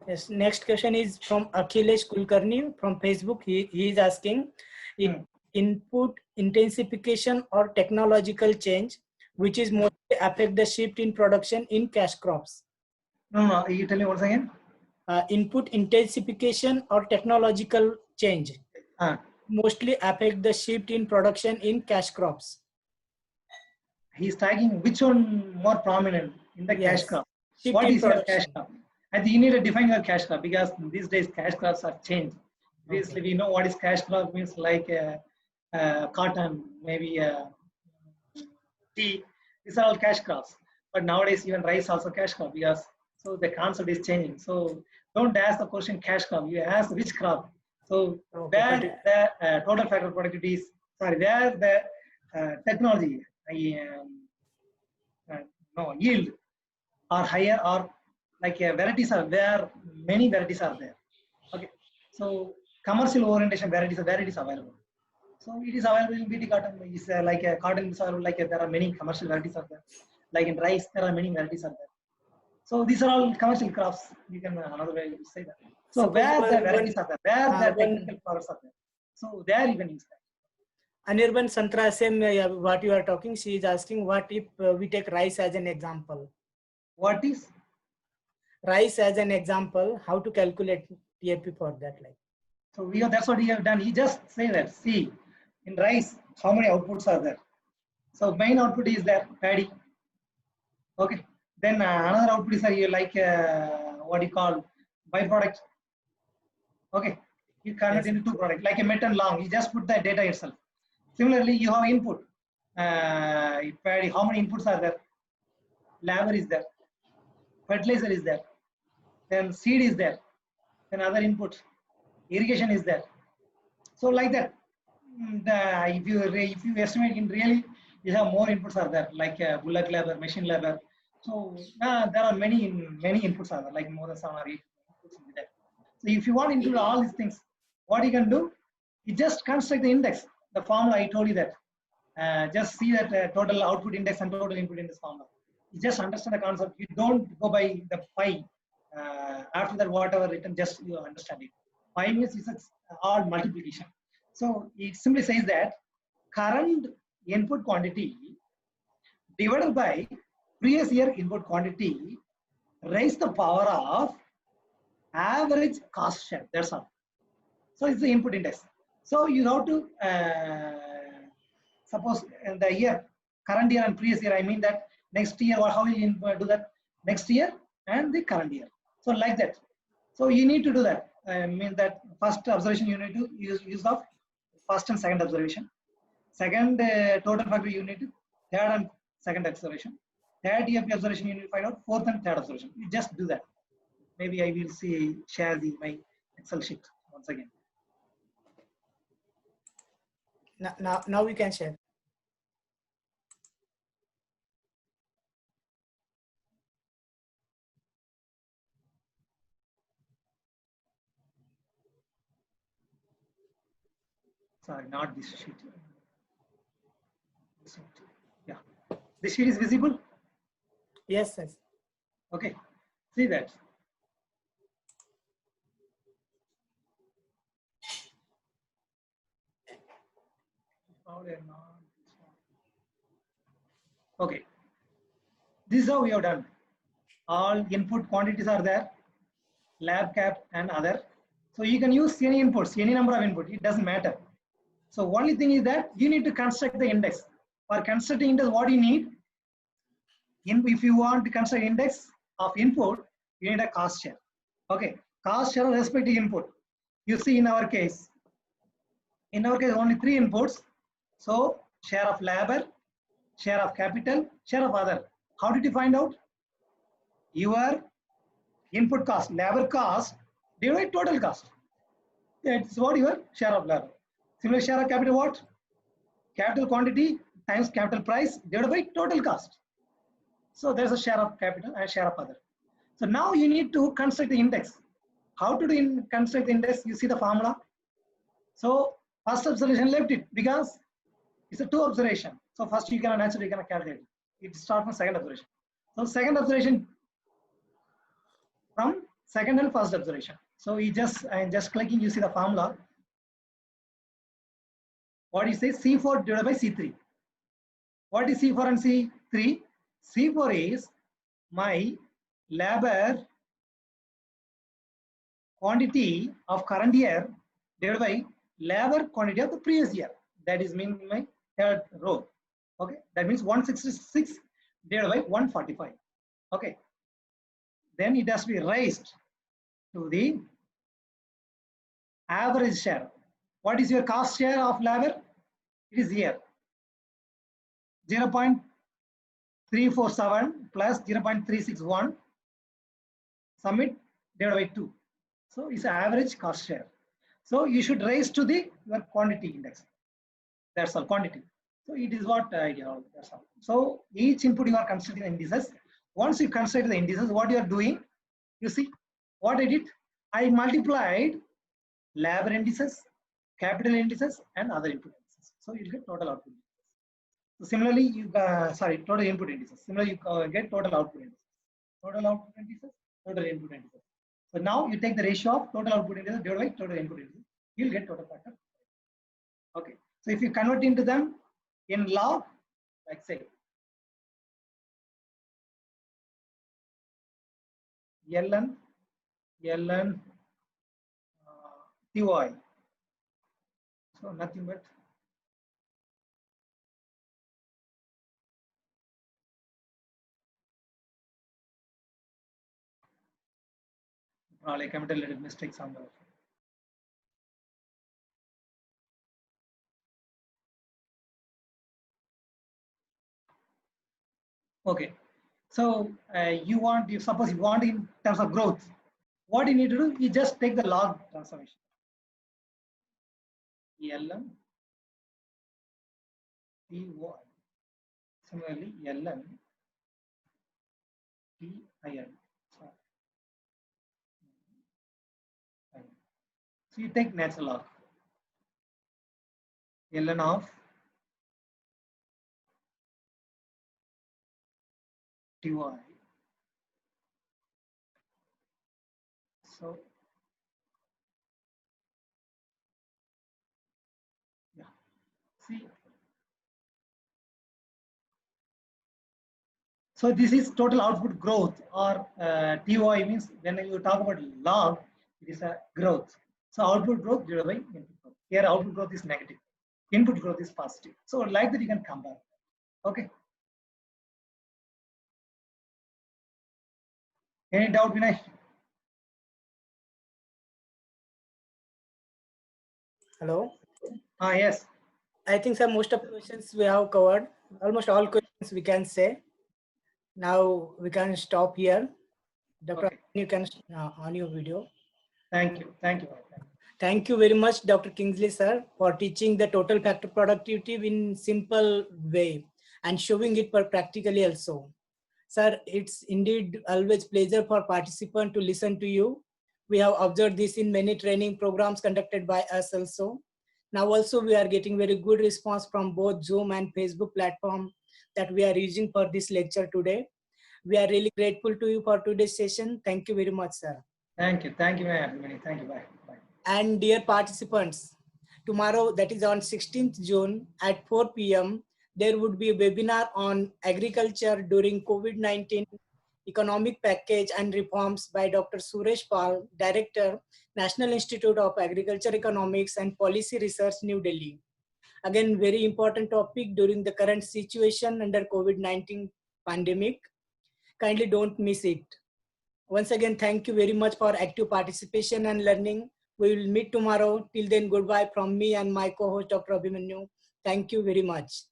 Yes. Next question is from Akhilesh Kulkarni from Facebook. He is asking, input intensification or technological change, which is mostly affect the shift in production in cash crops. No, you tell me once again. Input intensification or technological change mostly affect the shift in production in cash crops. He's tagging which one more prominent in the cash crop. Shift What in is your cash production. crop? I think you need to define your cash crop because these days cash crops are changed. Previously, we know what is cash crop means, like cotton, maybe tea. These are all cash crops. But nowadays, even rice also cash crop, because so the concept is changing. So don't ask the question cash crop. You ask which crop. So Okay, where the total factor productivity is, sorry, where the technology, uh, no, yield are higher, or like varieties are there, many varieties are there. Okay, so commercial orientation varieties available. So it is available in BT cotton. Is like a cotton is available, like there are many commercial varieties are there. Like in rice, there are many varieties are there. So these are all commercial crops. You can another way to say that. So suppose where the varieties are there, where the one technical products are there. So there you can use that. Anirban Santra, same what you are talking. She is asking, what if we take rice as an example? What is Rice as an example, how to calculate TAP for that? Like, so we have, that's what we have done. You just say that. See, in rice, how many outputs are there? So main output is there paddy. Okay. Then another output is like what you call byproduct. Okay. You convert yes, into two products like a met and long. You just put the data itself. Similarly, you have input. Paddy, how many inputs are there? Labor is there. Fertilizer is there. Then seed is there. Then other inputs. Irrigation is there. So like that. If you estimate in really, you have more inputs are there, like bullock labor, machine labor. So there are many inputs are there, like more than 7 or 8 inputs will be there. So if you want to include all these things, what you can do, you just construct the index, the formula I told you that. Just see that total output index and total input index formula. You just understand the concept. You don't go by the pi. After that, whatever written, just you understand it. Pi means it's all multiplication. So it simply says that current input quantity divided by previous year input quantity raised the power of average cost share. That's all. So it's the input index. So you have to suppose in the year, current year and previous year, I mean that next year, or how will you do that? Next year and the current year. So like that. So you need to do that. I mean that first observation you need to use of first and second observation. Second total factor you need to third and second observation. Third TFP observation you need to find out fourth and third observation. You just do that. Maybe I will share my Excel sheet once again. now we can share. Sorry, not this sheet. Yeah, this sheet is visible. Yes, yes. Okay, see that. Okay, this is how we have done. All input quantities are there, lab cap and other. So you can use any inputs, any number of input, it doesn't matter. So only thing is that you need to construct the index. For constructing index, what you need, if you want to construct index of input, you need a cost share. Okay, cost share with respect to input. You see in our case only 3 inputs. So share of labor, share of capital, share of other. How did you find out? Your input cost, labor cost divided by total cost. That's what your share of labor. Similar share of capital, what? Capital quantity times capital price divided by total cost. So there's a share of capital and share of other. So now you need to construct the index. How to do construct the index? You see the formula. So first observation left it because it's a 2 observation. So first you can naturally calculate. It starts from second observation. So second observation from second and first observation. So I'm just clicking, you see the formula. What you say? C4 divided by C3. What is C4 and C3? C4 is my labor quantity of current year divided by labor quantity of the previous year. That is mean my third row. Okay, that means 166 divided by 145. Okay, then it has to be raised to the average share. What is your cost share of labor? It is here 0.347 plus 0.361 summit divided by 2. So it's average cost share. So you should raise to the your quantity index. That's all, quantity. So it is what that's all. So each input you are considering indices. Once you consider the indices, what you are doing, you see what I did? I multiplied labor indices, capital indices, and other input indices. So you get total output. So similarly, you total input indices. Similarly, you get total output indices. Total output indices, total input indices. So now you take the ratio of total output indices divided by total input indices. You'll get total factor. Okay. So if you convert into them in log, like say ln ty. So nothing but probably I committed a little mistake somewhere. Okay. So you suppose you want in terms of growth. What you need to do, you just take the log transformation. ln ty. Similarly, ln tin. So you take natural log. ln of ty. So yeah, see. So this is total output growth, or TOI means when you talk about log, it is a growth. So output growth divided by input growth. Here output growth is negative, input growth is positive. So like that you can compare. Okay. Any doubt, Vinay? Hello. Yes. I think some most of the questions we have covered. Almost all questions we can say. Now we can stop here. Dr. Okay. You can on your video. Thank you. Thank you. Thank you very much, Dr. Kingsley, sir, for teaching the total factor productivity in simple way and showing it practically also. Sir, it's indeed always pleasure for participant to listen to you. We have observed this in many training programs conducted by us also. Now also we are getting very good response from both Zoom and Facebook platform that we are using for this lecture today. We are really grateful to you for today's session. Thank you very much, sir. Thank you. Thank you, everybody. Thank you. Bye. Bye. And dear participants, tomorrow, that is on 16th June at 4 p.m., there would be a webinar on agriculture during COVID-19 economic package and reforms by Dr. Suresh Pal, Director, National Institute of Agriculture Economics and Policy Research, New Delhi. Again, very important topic during the current situation under COVID-19 pandemic. Kindly don't miss it. Once again, thank you very much for active participation and learning. We will meet tomorrow. Till then, goodbye from me and my co-host, Dr. Abhimanyu. Thank you very much.